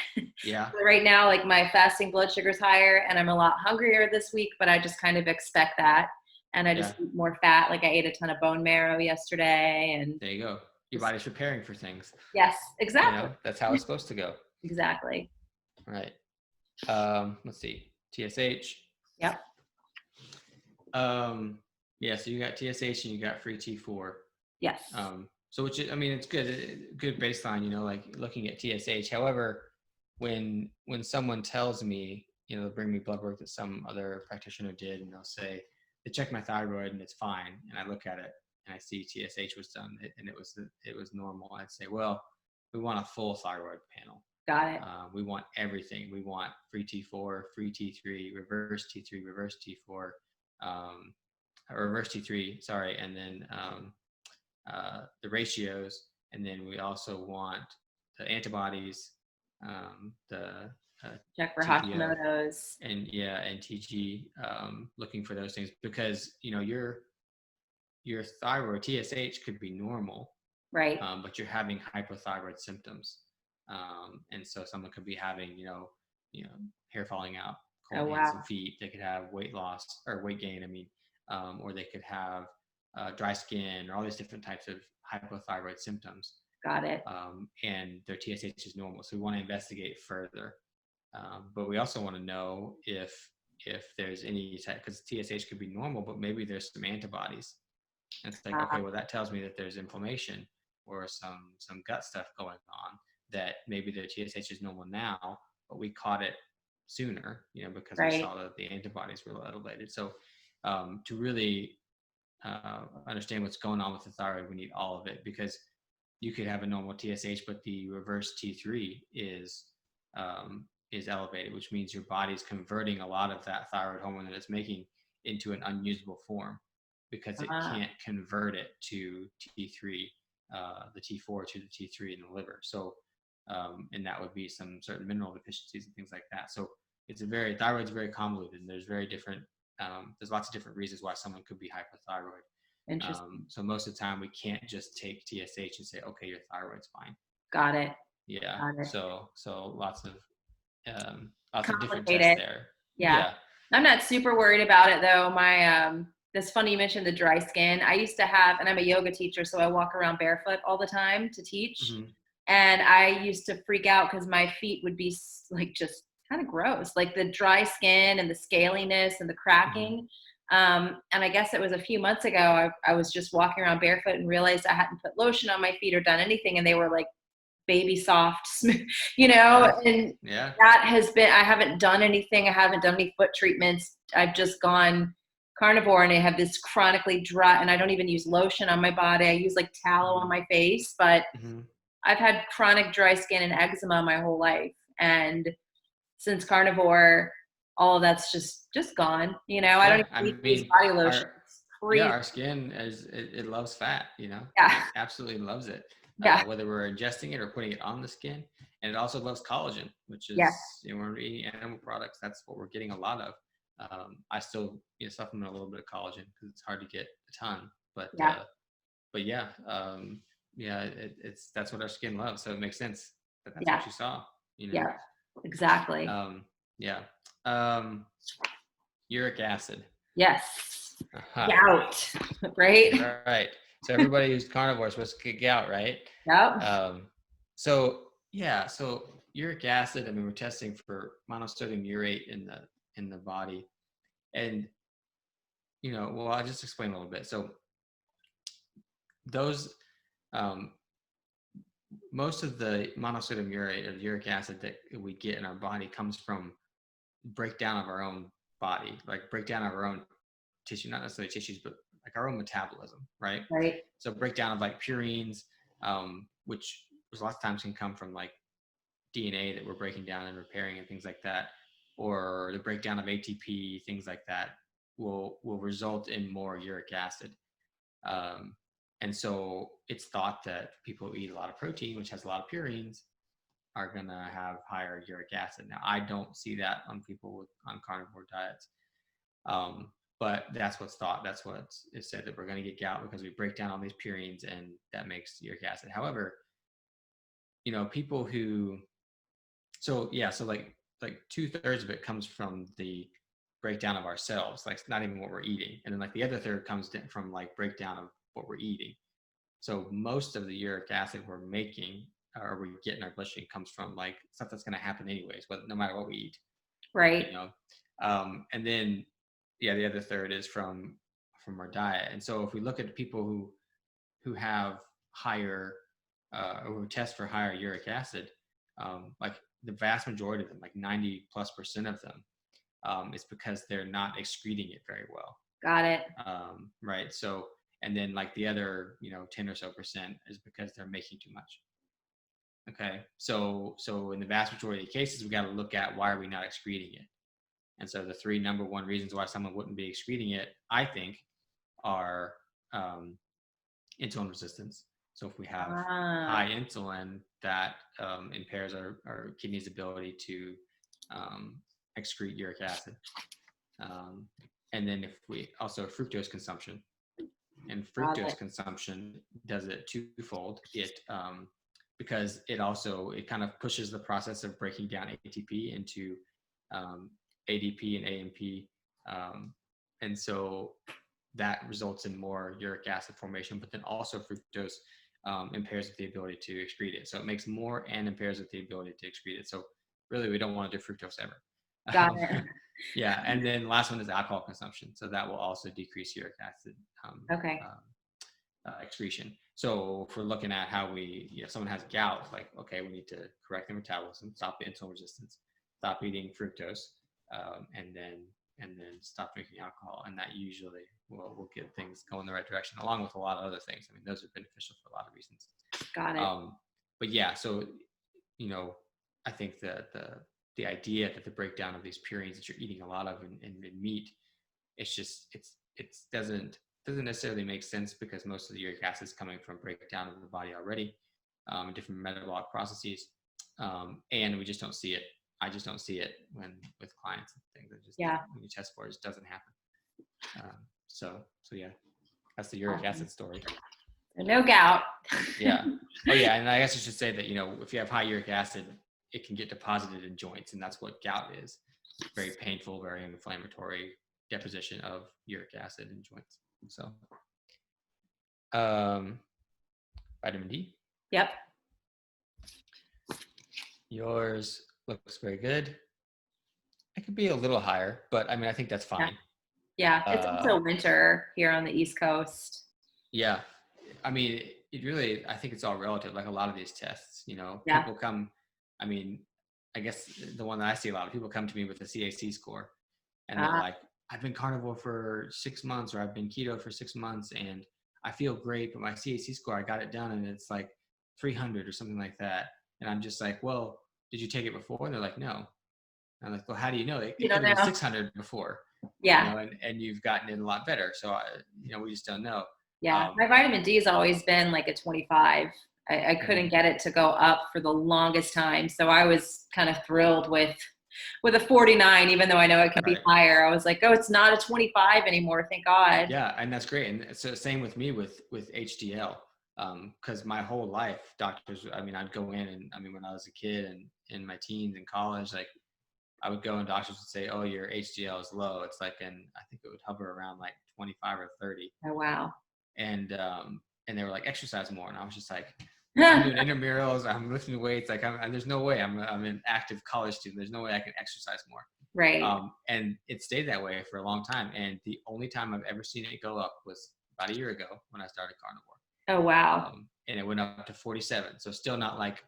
Yeah. Right now, like my fasting blood sugar is higher and I'm a lot hungrier this week, but I just kind of expect that. And I just eat more fat. Like I ate a ton of bone marrow yesterday. And there you go. Your body's preparing for things. Yes, exactly. That's how it's supposed to go. Exactly. Right. Let's see. TSH. Yep. Yeah, so you got TSH and you got free T4. Yes. So which I mean, it's good baseline, like looking at TSH. However, when someone tells me, they'll bring me blood work that some other practitioner did, and they'll say they check my thyroid and it's fine, and I look at it and I see TSH was done and it was normal. I'd say, well, we want a full thyroid panel. Got it. We want everything. We want free T4, free T3, reverse T3, reverse T4, reverse T3, sorry, and then the ratios, and then we also want the antibodies, the Check for TPO, Hashimoto's. and TG, looking for those things because your thyroid TSH could be normal, Right. but you're having hypothyroid symptoms, and so someone could be having hair falling out, cold hands and feet. They could have weight loss or weight gain. I mean, or they could have dry skin or all these different types of hypothyroid symptoms. Got it. And their TSH is normal, so we want to investigate further. But we also want to know if there's any type, because TSH could be normal, but maybe there's some antibodies. And it's like, okay, well, that tells me that there's inflammation or some gut stuff going on, that maybe the TSH is normal now, but we caught it sooner, because we saw that the antibodies were elevated. So to really understand what's going on with the thyroid, we need all of it, because you could have a normal TSH, but the reverse T3 is elevated, which means your body's converting a lot of that thyroid hormone that it's making into an unusable form, because it can't convert it to T3, the T4 to the T3 in the liver. So, and that would be some certain mineral deficiencies and things like that. So thyroid's very convoluted, and there's lots of different reasons why someone could be hypothyroid. Interesting. So most of the time we can't just take TSH and say, okay, your thyroid's fine. Got it. Yeah. Got it. So lots of different tests there. Yeah. I'm not super worried about it though. My it's funny you mentioned the dry skin. I used to have, and I'm a yoga teacher, so I walk around barefoot all the time to teach. Mm-hmm. And I used to freak out because my feet would be like just kind of gross, like the dry skin and the scaliness and the cracking. Mm-hmm. And I guess it was a few months ago, I was just walking around barefoot and realized I hadn't put lotion on my feet or done anything, and they were like baby soft, and that has been, I haven't done anything. I haven't done any foot treatments. I've just gone carnivore, and I have this chronically dry, and I don't even use lotion on my body. I use like tallow on my face, but I've had chronic dry skin and eczema my whole life. And since carnivore, all of that's just gone, I don't even use body lotion. Our skin it loves fat, it absolutely loves it. Whether we're ingesting it or putting it on the skin. And it also loves collagen, which is, when we're eating animal products, that's what we're getting a lot of. I still supplement a little bit of collagen because it's hard to get a ton, but that's what our skin loves. So it makes sense that that's what you saw, Yeah, exactly. Uric acid. Yes. Gout, right? Right. So everybody who's carnivore is supposed to get gout, right? Yep. So uric acid, I mean, we're testing for monosodium urate in the body. And, I'll just explain a little bit. So those, most of the monosodium urate or uric acid that we get in our body comes from breakdown of our own body, like breakdown of our own tissue, not necessarily tissues, but like our own metabolism, right? Right. So breakdown of like purines, which a lot of times can come from like DNA that we're breaking down and repairing and things like that, or the breakdown of ATP, things like that will result in more uric acid. And so it's thought that people who eat a lot of protein, which has a lot of purines, are going to have higher uric acid. Now, I don't see that on people on carnivore diets. But that's what's thought. That's what is said, that we're going to get gout because we break down all these purines and that makes uric acid. However, people who, so like 2/3 of it comes from the breakdown of our cells, like not even what we're eating. And then like the other third comes from like breakdown of what we're eating. So most of the uric acid we're making or we get in our bloodstream comes from like stuff that's going to happen anyways, no matter what we eat. Right. And then the other third is from our diet. And so if we look at people who have higher or who test for higher uric acid, like the vast majority of them, like 90+% of them, is because they're not excreting it very well. Got it. Right. So, and then like the other, 10 or so percent is because they're making too much. Okay. So in the vast majority of cases, we got to look at why are we not excreting it? And so the three number one reasons why someone wouldn't be excreting it, I think, are insulin resistance. So if we have high insulin, that impairs our kidney's ability to excrete uric acid. And then if we also fructose consumption, and fructose consumption does it twofold. It because it kind of pushes the process of breaking down ATP into ADP and AMP, and so that results in more uric acid formation. But then also fructose impairs the ability to excrete it. So it makes more and impairs the ability to excrete it. So really, we don't want to do fructose ever. Got it. Yeah, and then last one is alcohol consumption. So that will also decrease uric acid excretion. So if we're looking at how someone has gout, like, okay, we need to correct the metabolism, stop the insulin resistance, stop eating fructose, and then stop drinking alcohol. And that usually will get things going the right direction, along with a lot of other things. I mean, those are beneficial for a lot of reasons. Got it. But yeah, so, I think that the idea that the breakdown of these purines that you're eating a lot of in meat, it doesn't necessarily make sense, because most of the uric acid is coming from breakdown of the body already, different metabolic processes, and we just don't see it. I just don't see it with clients and things. When you test for it, just doesn't happen. So yeah, that's the uric acid story. No gout. Yeah. Oh yeah, and I guess I should say that if you have high uric acid, it can get deposited in joints, and that's what gout is. Very painful, very inflammatory deposition of uric acid in joints. So, vitamin D. Yep. Yours looks very good. It could be a little higher, but I mean, I think that's fine. Yeah. It's also winter here on the East Coast. Yeah. I mean, it really, I think it's all relative. Like a lot of these tests, people come, I mean, I guess the one that I see a lot of people come to me with a CAC score, and they're like, I've been carnivore for 6 months, or I've been keto for 6 months, and I feel great, but my CAC score, I got it done, and it's like 300 or something like that. And I'm just like, well, did you take it before? And they're like, no. And I'm like, well, how do you know? It could have been 600 before. Yeah. And you've gotten it a lot better. So, we just don't know. Yeah. My vitamin D has always been like a 25. I couldn't get it to go up for the longest time. So I was kind of thrilled with a 49, even though I know it could be higher. I was like, oh, it's not a 25 anymore. Thank God. Yeah. And that's great. And so same with me with HDL. Cause my whole life, doctors, I mean, I'd go in and when I was a kid and in my teens and college, like I would go and doctors would say, oh, your HDL is low. It's like, I think it would hover around like 25 or 30. Oh, wow. And they were like, exercise more. And I was just like, I'm doing intramurals, I'm lifting weights. Like there's no way I'm an active college student. There's no way I can exercise more. Right. And it stayed that way for a long time. And the only time I've ever seen it go up was about a year ago when I started carnivore. Oh, wow. And it went up to 47. So still not like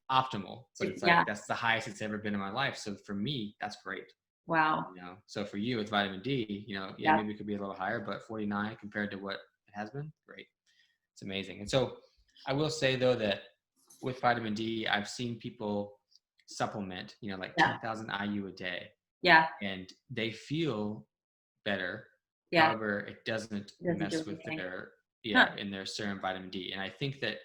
optimal, but it's like, that's the highest it's ever been in my life. So for me, that's great. Wow. So for you with vitamin D, maybe it could be a little higher, but 49 compared to what it has been, great. It's amazing. And so I will say though, that with vitamin D, I've seen people supplement, like 10,000 IU a day. Yeah. And they feel better. Yeah. However, it doesn't mess with their, in their serum vitamin D. And I think that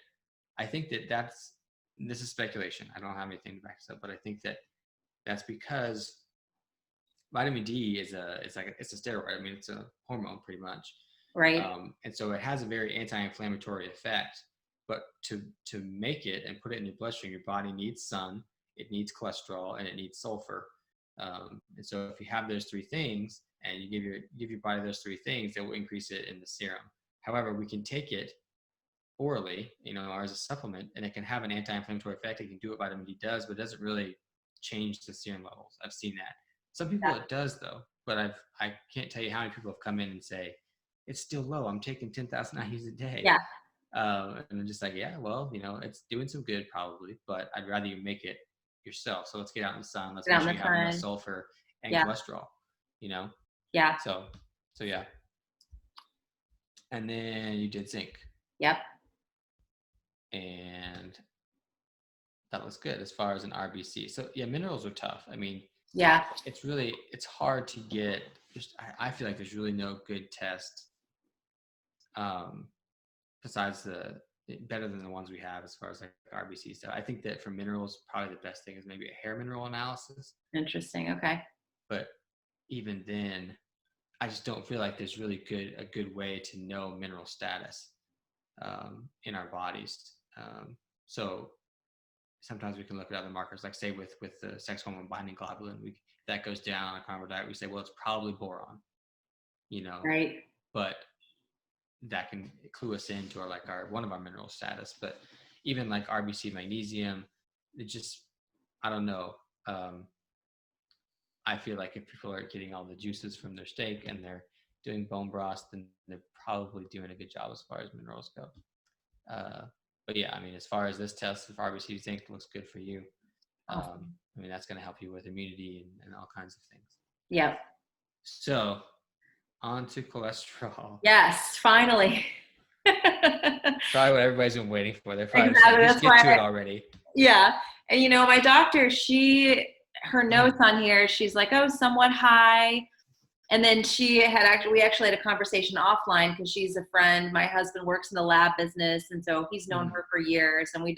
this is speculation. I don't have anything to back this up, but I think that that's because vitamin D it's a steroid. I mean, it's a hormone pretty much. Right. And so it has a very anti-inflammatory effect, but to make it and put it in your bloodstream, your body needs sun, it needs cholesterol, and it needs sulfur. And so if you have those three things and you give your body those three things, it will increase it in the serum. However, we can take it orally, or as a supplement, and it can have an anti-inflammatory effect. It can do what vitamin D does, but it doesn't really change the serum levels. I've seen that. Some people it does though. but I can't tell you how many people have come in and say, it's still low. I'm taking 10,000 IUs a day. Yeah. And I'm just like, yeah, well, it's doing some good probably, but I'd rather you make it yourself. So let's get out in the sun. Let's Get make out in sure the you have enough sun. sulfur and Yeah. cholesterol, you know? Yeah. So yeah. And then you did zinc. Yep. And that was good as far as an RBC. So yeah, minerals are tough. I mean, Yeah. it's hard to get, I feel like there's really no good test besides better than the ones we have as far as like RBC stuff. I think that for minerals, probably the best thing is maybe a hair mineral analysis. Interesting. Okay. But even then, I just don't feel like there's really a good way to know mineral status in our bodies. So sometimes we can look at other markers, like say with the sex hormone binding globulin, that goes down on a carnivore diet. We say, well, it's probably boron, Right. but that can clue us into our one of our mineral status. But even like RBC, magnesium, it just, I don't know. I feel like if people are getting all the juices from their steak and they're doing bone broth, then they're probably doing a good job as far as minerals go. But yeah, I mean, as far as this test, if RBC zinc looks good for you, Awesome. I mean, that's going to help you with immunity and all kinds of things. Yep. So on to cholesterol. Yes, finally. Probably what everybody's been waiting for. They're probably Exactly. just get to it already. Yeah. And my doctor, her notes on here, she's like, oh, somewhat high. And then we actually had a conversation offline because she's a friend. My husband works in the lab business. And so he's known her for years and we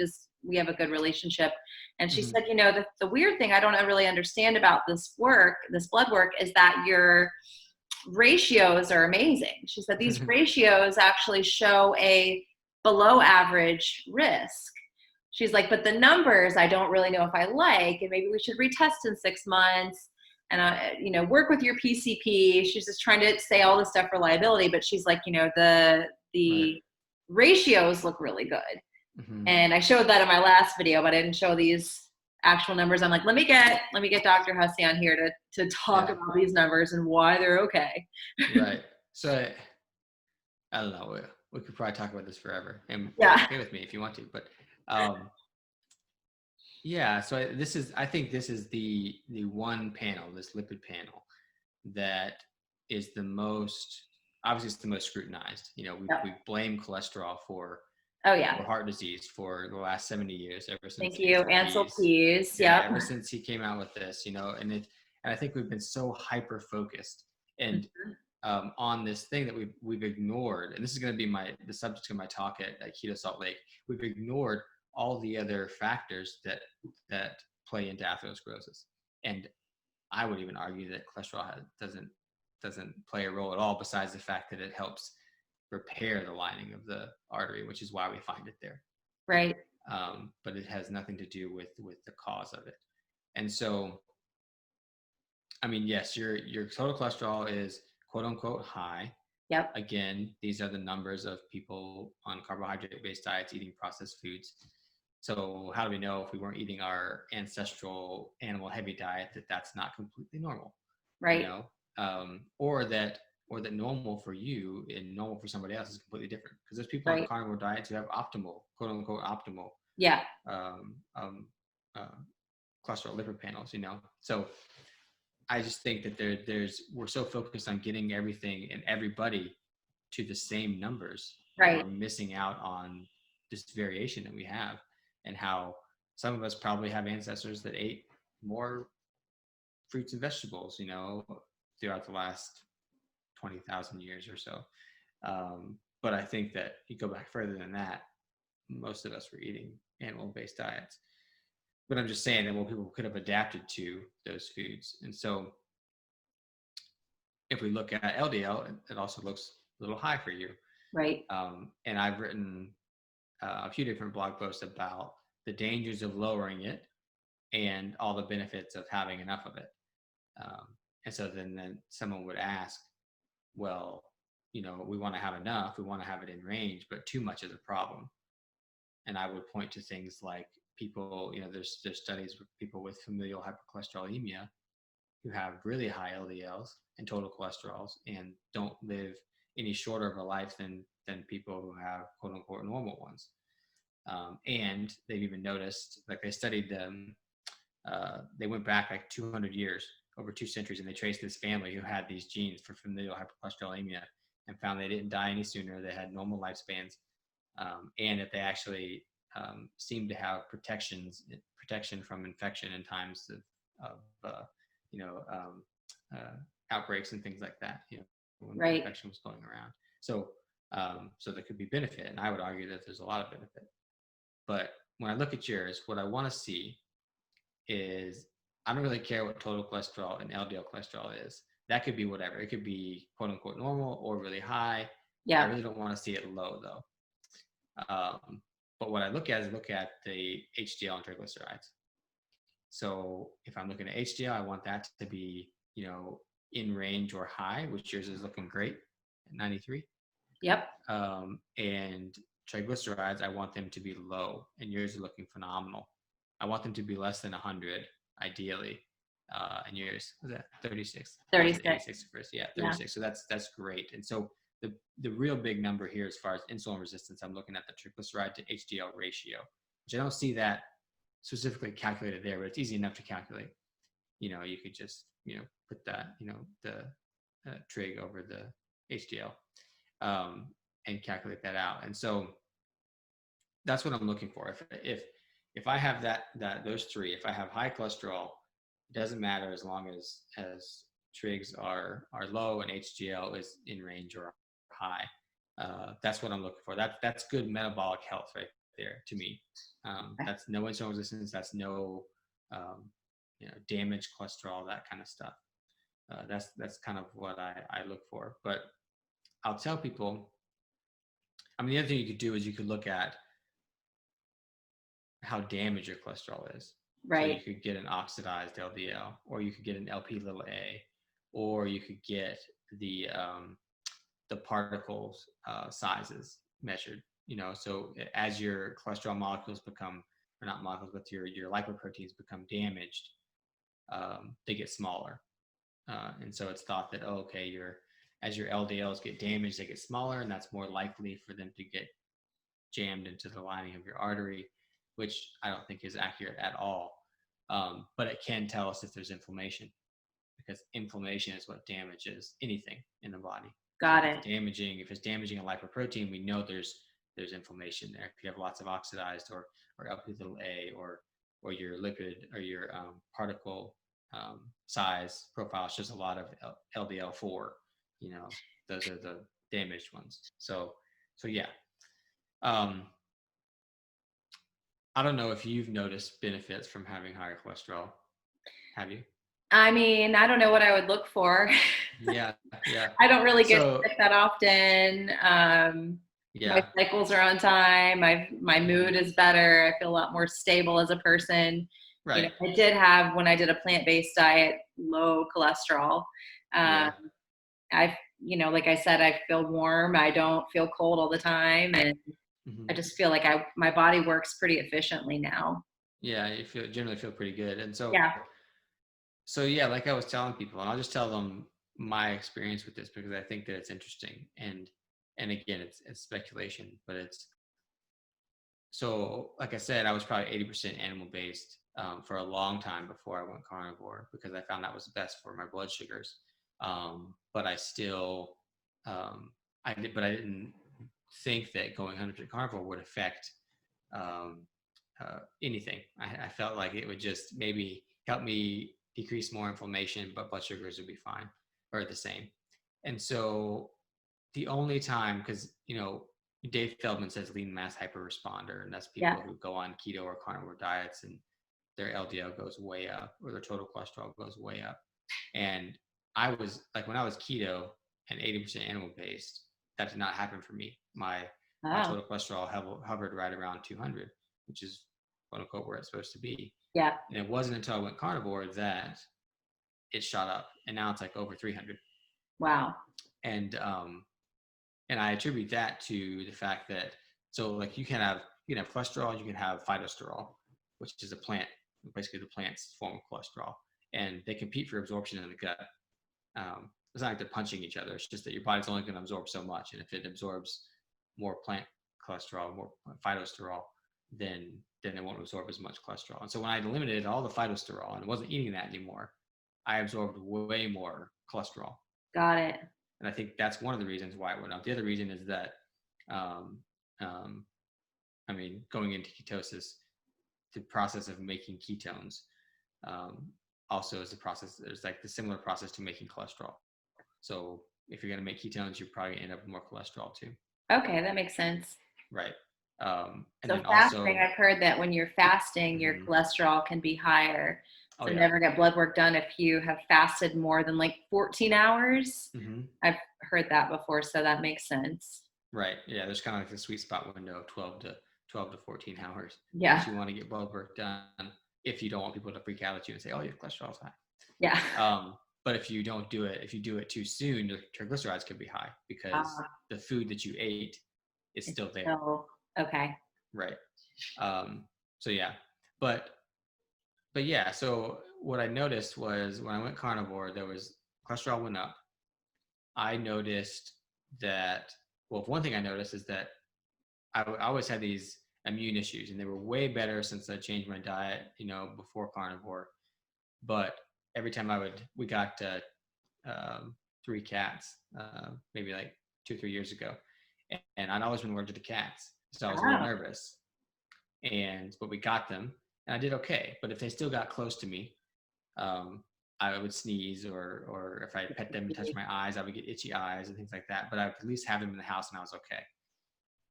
have a good relationship. And she said, the weird thing I don't really understand about this blood work is that your ratios are amazing. She said, these ratios actually show a below average risk. She's like, but the numbers, I don't really know if I like, and maybe we should retest in 6 months and, work with your PCP. She's just trying to say all this stuff for liability, but she's like, the Right. ratios look really good. And I showed that in my last video, but I didn't show these actual numbers. I'm like, let me get Dr. Hussey on here to talk about these numbers and why they're okay. Right. So I don't know. We could probably talk about this forever, and okay with me if you want to. But yeah. So I think this is the one panel, this lipid panel, that is the most, obviously it's the most scrutinized. We blame cholesterol for heart disease for the last 70 years, ever since Thank you, Ansel Keys. Ever since he came out with this, and I think we've been so hyper focused and on this thing that we've ignored, and this is going to be the subject of my talk at Keto Salt Lake. We've ignored all the other factors that play into atherosclerosis, and I would even argue that cholesterol doesn't play a role at all, besides the fact that it helps repair the lining of the artery, which is why we find it there. Right. But it has nothing to do with the cause of it. And so, I mean, yes, your total cholesterol is quote unquote high. Yep. Again, these are the numbers of people on carbohydrate-based diets eating processed foods. So how do we know if we weren't eating our ancestral animal heavy diet that that's not completely normal? Right. Or that normal for you and normal for somebody else is completely different, because there's people on carnivore diets who have optimal, quote unquote optimal, cholesterol lipid panels. So I just think that we're so focused on getting everything and everybody to the same numbers, right? We're missing out on this variation that we have, and how some of us probably have ancestors that ate more fruits and vegetables, throughout the last 20,000 years or so. But I think that you go back further than that, most of us were eating animal-based diets. But I'm just saying that people could have adapted to those foods. And so if we look at LDL, it also looks a little high for you. Right. And I've written a few different blog posts about the dangers of lowering it and all the benefits of having enough of it. And so then someone would ask, well, we want to have enough, we want to have it in range, but too much is a problem. And I would point to things like people, there's studies with people with familial hypercholesterolemia who have really high LDLs and total cholesterols and don't live any shorter of a life than people who have quote unquote normal ones. And they've even noticed, like they studied them, they went back like 200 years, over 2 centuries, and they traced this family who had these genes for familial hypercholesterolemia and found they didn't die any sooner. They had normal lifespans, and that they actually seemed to have protection from infection in times of you know, outbreaks and things like that. When Right. infection was going around. So, so there could be benefit, and I would argue that there's a lot of benefit. But when I look at yours, what I want to see is I don't really care what total cholesterol and LDL cholesterol is. That could be whatever. It could be quote unquote normal or really high. Yeah. I really don't want to see it low though. But what I look at is the HDL and triglycerides. So if I'm looking at HDL, I want that to be, in range or high, which yours is looking great at 93. Yep. And triglycerides, I want them to be low, and yours are looking phenomenal. I want them to be less than 100, ideally. And yours was that 36? 36. 86 first, yeah, 36. Yeah. So that's great. And so the real big number here, as far as insulin resistance, I'm looking at the triglyceride to HDL ratio, which I don't see that specifically calculated there, but it's easy enough to calculate. You could just put that the trig over the HDL, and calculate that out. And so that's what I'm looking for. If I have those three, if I have high cholesterol, it doesn't matter as long as trigs are low and HDL is in range or high. That's what I'm looking for. That's good metabolic health right there to me. That's no insulin resistance. That's no damaged cholesterol, that kind of stuff. That's kind of what I look for. But I'll tell people, the other thing you could do is you could look at how damaged your cholesterol is. Right. So you could get an oxidized LDL, or you could get an Lp(a), or you could get the particles sizes measured. So as your cholesterol molecules become, or not molecules, but your lipoproteins become damaged, they get smaller. And so it's thought that, as your LDLs get damaged, they get smaller, and that's more likely for them to get jammed into the lining of your artery, which I don't think is accurate at all. But it can tell us if there's inflammation, because inflammation is what damages anything in the body. Got so it. If it's damaging a lipoprotein, we know there's inflammation there. If you have lots of oxidized or Lp(a), or your lipid or your particle size profile shows a lot of LDL4, those are the damaged ones. So yeah. I don't know if you've noticed benefits from having higher cholesterol. Have you? I don't know what I would look for. Yeah. I don't really get sick that often. My cycles are on time. My mood is better. I feel a lot more stable as a person. Right. I did have, when I did a plant-based diet, low cholesterol. Like I said, I feel warm. I don't feel cold all the time. And I just feel like my body works pretty efficiently now. Yeah, you generally feel pretty good. And so, yeah. So like I was telling people, and I'll just tell them my experience with this because I think that it's interesting. And again, it's speculation, but so like I said, I was probably 80% animal based for a long time before I went carnivore, because I found that was best for my blood sugars. But I still, I didn't think that going 100% carnivore would affect anything. I felt like it would just maybe help me decrease more inflammation, but blood sugars would be fine or the same. And so the only time, because Dave Feldman says lean mass hyperresponder, and that's people who go on keto or carnivore diets and their LDL goes way up or their total cholesterol goes way up. And I was like, when I was keto and 80% animal based, that did not happen for me. My total cholesterol hovered right around 200, which is quote unquote where it's supposed to be. Yeah. And it wasn't until I went carnivore that it shot up, and now it's like over 300. Wow. And I attribute that to the fact that, so like you can have cholesterol, you can have phytosterol, which is a plant, basically the plant's form of cholesterol. and they compete for absorption in the gut. It's not like they're punching each other. It's just that your body's only going to absorb so much, and if it absorbs more plant cholesterol, more phytosterol, then it won't absorb as much cholesterol. And so when I eliminated all the phytosterol and wasn't eating that anymore, I absorbed way more cholesterol. Got it. And I think that's one of the reasons why it went up. The other reason is that, I mean, going into ketosis, the process of making ketones also is the process. There's like the similar process to making cholesterol. So if you're going to make ketones, you're probably going to end up with more cholesterol too. Okay, that makes sense. Right. And So then fasting, also, I've heard that when you're fasting, your cholesterol can be higher. So never get blood work done if you have fasted more than like 14 hours. I've heard that before, so that makes sense. Right. Yeah, there's kind of like the sweet spot window of 12 to 14 hours. Yeah. You want to get blood work done if you don't want people to freak out at you and say, oh, your cholesterol's high. Yeah. But if you don't do it, if you do it too soon, your triglycerides can be high because the food that you ate is still there. Oh, okay. Right. So yeah, but yeah, so what I noticed was when I went carnivore, there was cholesterol went up. I noticed that, well, one thing I noticed is that I always had these immune issues, and they were way better since I changed my diet, before carnivore. But every time we got 3 cats, maybe like 2 or 3 years ago, and I'd always been allergic to cats, so I was a little nervous. But we got them, and I did okay. But if they still got close to me, I would sneeze, or if I pet them and touch my eyes, I would get itchy eyes and things like that. But I would at least have them in the house, and I was okay.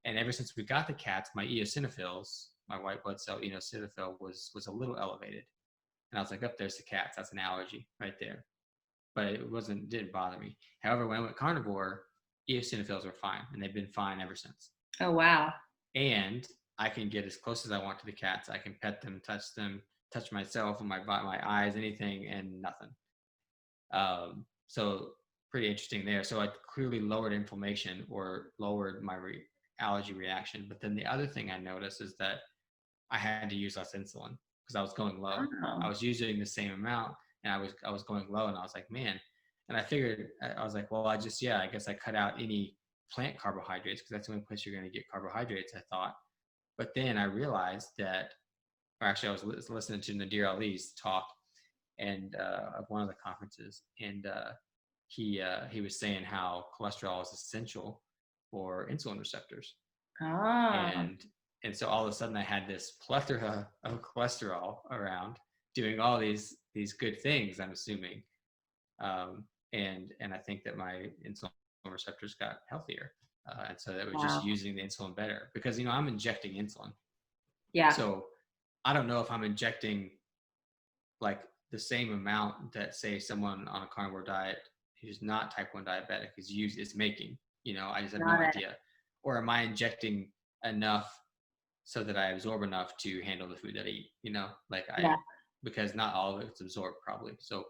And ever since we got the cats, my eosinophils, my white blood cell eosinophil was a little elevated. And I was like, oh, there's the cats. That's an allergy right there. But it didn't bother me. However, when I went carnivore, eosinophils were fine, and they've been fine ever since. Oh, wow. And I can get as close as I want to the cats. I can pet them, touch myself and my eyes, anything, and nothing. So pretty interesting there. So I clearly lowered inflammation or lowered my allergy reaction. But then the other thing I noticed is that I had to use less insulin because I was going low. Oh. I was using the same amount, and I was going low, and I was like, man. And I figured, I was like, well, I guess I cut out any plant carbohydrates because that's the only place you're going to get carbohydrates, I thought. But then I realized that, or actually I was listening to Nadir Ali's talk and of one of the conferences, and he was saying how cholesterol is essential for insulin receptors. And so all of a sudden I had this plethora of cholesterol around doing all these good things, I'm assuming. And I think that my insulin receptors got healthier. And so that was just using the insulin better because, I'm injecting insulin. Yeah. So I don't know if I'm injecting like the same amount that, say, someone on a carnivore diet who's not type 1 diabetic is making, I just have no idea. Or am I injecting enough so that I absorb enough to handle the food that I eat, because not all of it's absorbed probably. So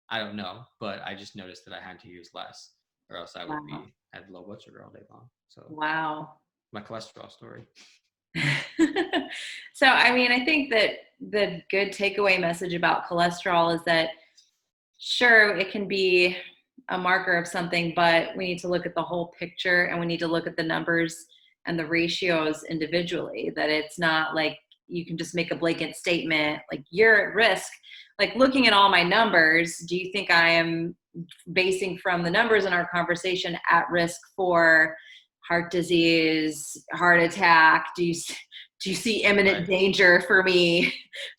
I don't know, but I just noticed that I had to use less or else I would had low blood sugar all day long. So my cholesterol story. So, I mean, I think that the good takeaway message about cholesterol is that sure, it can be a marker of something, but we need to look at the whole picture and we need to look at the numbers and the ratios individually, that it's not like you can just make a blanket statement, like you're at risk. Like looking at all my numbers, do you think I am basing from the numbers in our conversation at risk for heart disease, heart attack? Do you see imminent danger for me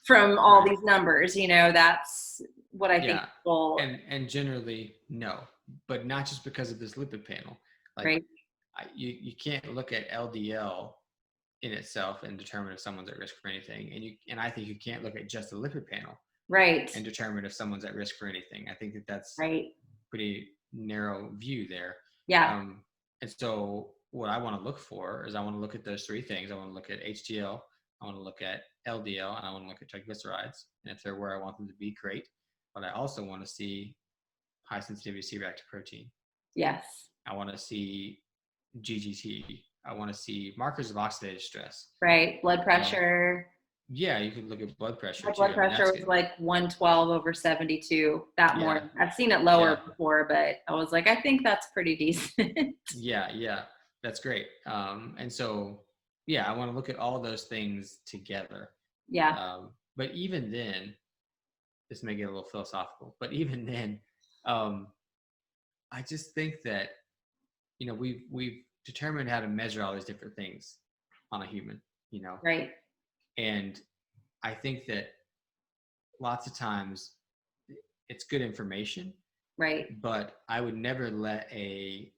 from all these numbers? That's what I think people... And generally, no, but not just because of this lipid panel. You can't look at LDL in itself and determine if someone's at risk for anything. And I think you can't look at just the lipid panel. And determine if someone's at risk for anything. I think that's pretty narrow view there. Yeah. And so what I want to look for is I want to look at those 3 things. I want to look at HDL, I want to look at LDL, and I want to look at triglycerides. And if they're where I want them to be, great. But I also want to see high sensitivity C-reactive protein. Yes. I want to see GGT. I want to see markers of oxidative stress. Right. Blood pressure. Yeah, you could look at blood pressure My too. blood I mean, pressure that's was good. like 112 over 72 that Yeah, morning. I've seen it lower yeah, before, but I was like, I think that's pretty decent. yeah, yeah. That's great. And so, yeah, I want to look at all those things together. Yeah, But even then, this may get a little philosophical, but even then, um, I just think that we've determined how to measure all these different things on a human, you know, right, and I think that lots of times it's good information, right, but I would never let a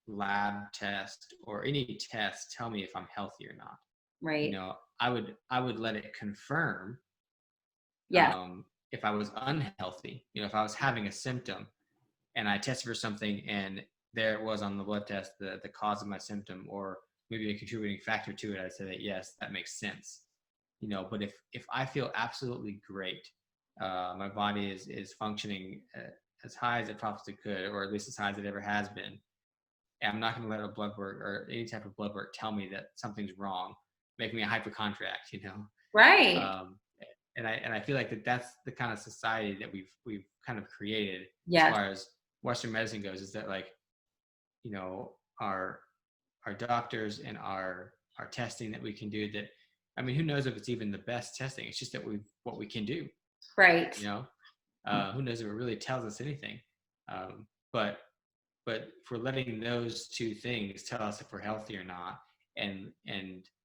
lab test or any test tell me if I'm healthy or not. You right. know, I would let it confirm Yes, if I was unhealthy. You know, if I was having a symptom and I tested for something and there it was on the blood test, the cause of my symptom or maybe a contributing factor to it, I'd say that yes, that makes sense. You know, but if I feel absolutely great, my body is functioning as high as it possibly could, or at least as high as it ever has been. I'm not going to let a blood work or any type of blood work tell me that something's wrong, make me a hypochondriac, you know. right. Um, and I feel like that's the kind of society that we've kind of created as Yes, far as Western medicine goes, is that like, you know, our doctors and our testing that we can do that, I mean, who knows if it's even the best testing? It's just that what we can do, right, you know. Who knows if it really tells us anything? Um, but if we're letting those two things tell us if we're healthy or not, and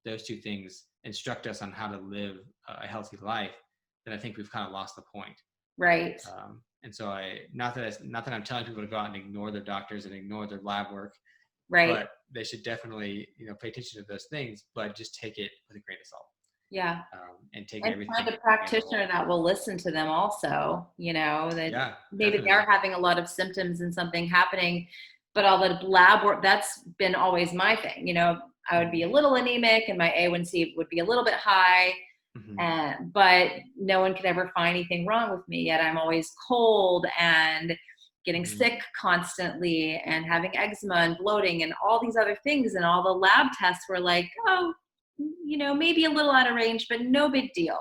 those two things instruct us on how to live a healthy life, then I think we've kind of lost the point. right, And so not that I'm telling people to go out and ignore their doctors and ignore their lab work, right. but they should definitely, pay attention to those things, but just take it with a grain of salt, Yeah. and take And everything find a as a practitioner whole. that will listen to them also, that Yeah, maybe they are definitely. having a lot of symptoms and something happening, but all the lab work, that's been always my thing. I would be Hmm. a little anemic and my A1C would be a little bit high, Hmm. but no one could ever find anything wrong with me. Yet I'm always cold and getting Hmm. sick constantly and having eczema and bloating and all these other things. And all the lab tests were like, oh, maybe a little out of range, but no big deal.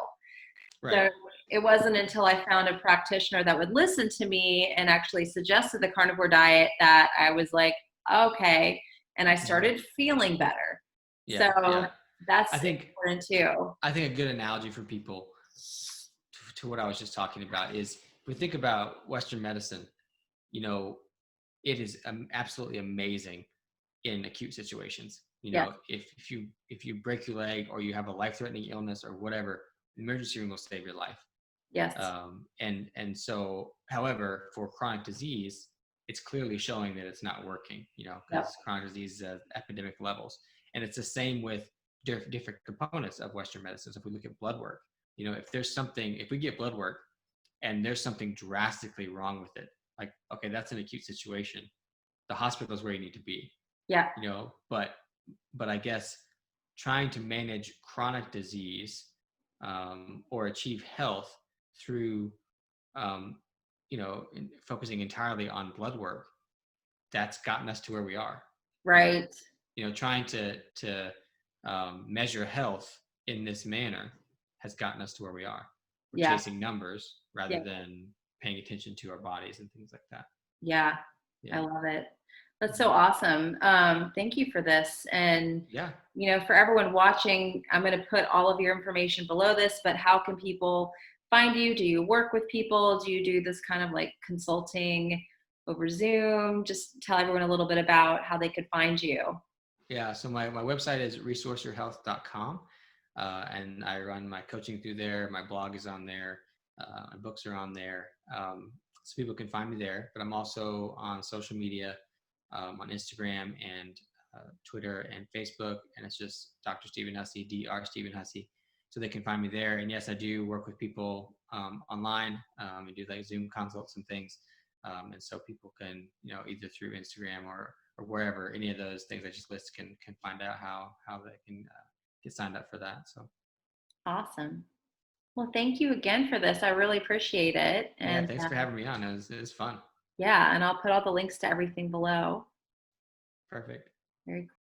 Right. So it wasn't until I found a practitioner that would listen to me and actually suggested the carnivore diet that I was like, okay. And I Hmm. started feeling better. Yeah, So yeah. that's I think important too. I think a good analogy for people to what I was just talking about is if we think about Western medicine, you know, it is absolutely amazing in acute situations. You Yes. know, if you break your leg or you have a life-threatening illness or whatever, the emergency room will save your life. Yes. And so, however, for chronic disease, it's clearly showing that it's not working. You know, Yep. because chronic disease is at epidemic levels, and it's the same with different components of Western medicine. So if we look at blood work, if we get blood work and there's something drastically wrong with it, like okay, that's an acute situation, the hospital is where you need to be. Yeah. But I guess trying to manage chronic disease, or achieve health through um, focusing entirely on blood work, that's gotten us to where we are. Um, Right. Trying to measure health in this manner has gotten us to where we are. We're Yeah. chasing numbers rather Yeah. than paying attention to our bodies and things like that. Yeah. I Yeah. love it. That's so Mhm. awesome. Thank you for this. And, Yeah. for everyone watching, I'm going to put all of your information below this, but how can people find you? Do you work with people? Do you do this kind of like consulting over Zoom? Just tell everyone a little bit about how they could find you. Yeah, so my website is resourceyourhealth.com, and I run my coaching through there. My blog is on there. My books are on there. So people can find me there. But I'm also on social media, on Instagram and Twitter and Facebook, and it's just Dr. Stephen Hussey, Dr. Stephen Hussey. So they can find me there. And yes, I do work with people online. And do like Zoom consults and things. And so people can, either through Instagram or wherever any of those things I just list can find out how they can get signed up for that. So Awesome. Well, thank you again for this. I really appreciate it. yeah, And thanks for having me on. It was fun. yeah, and I'll put all the links to everything below. Perfect. Very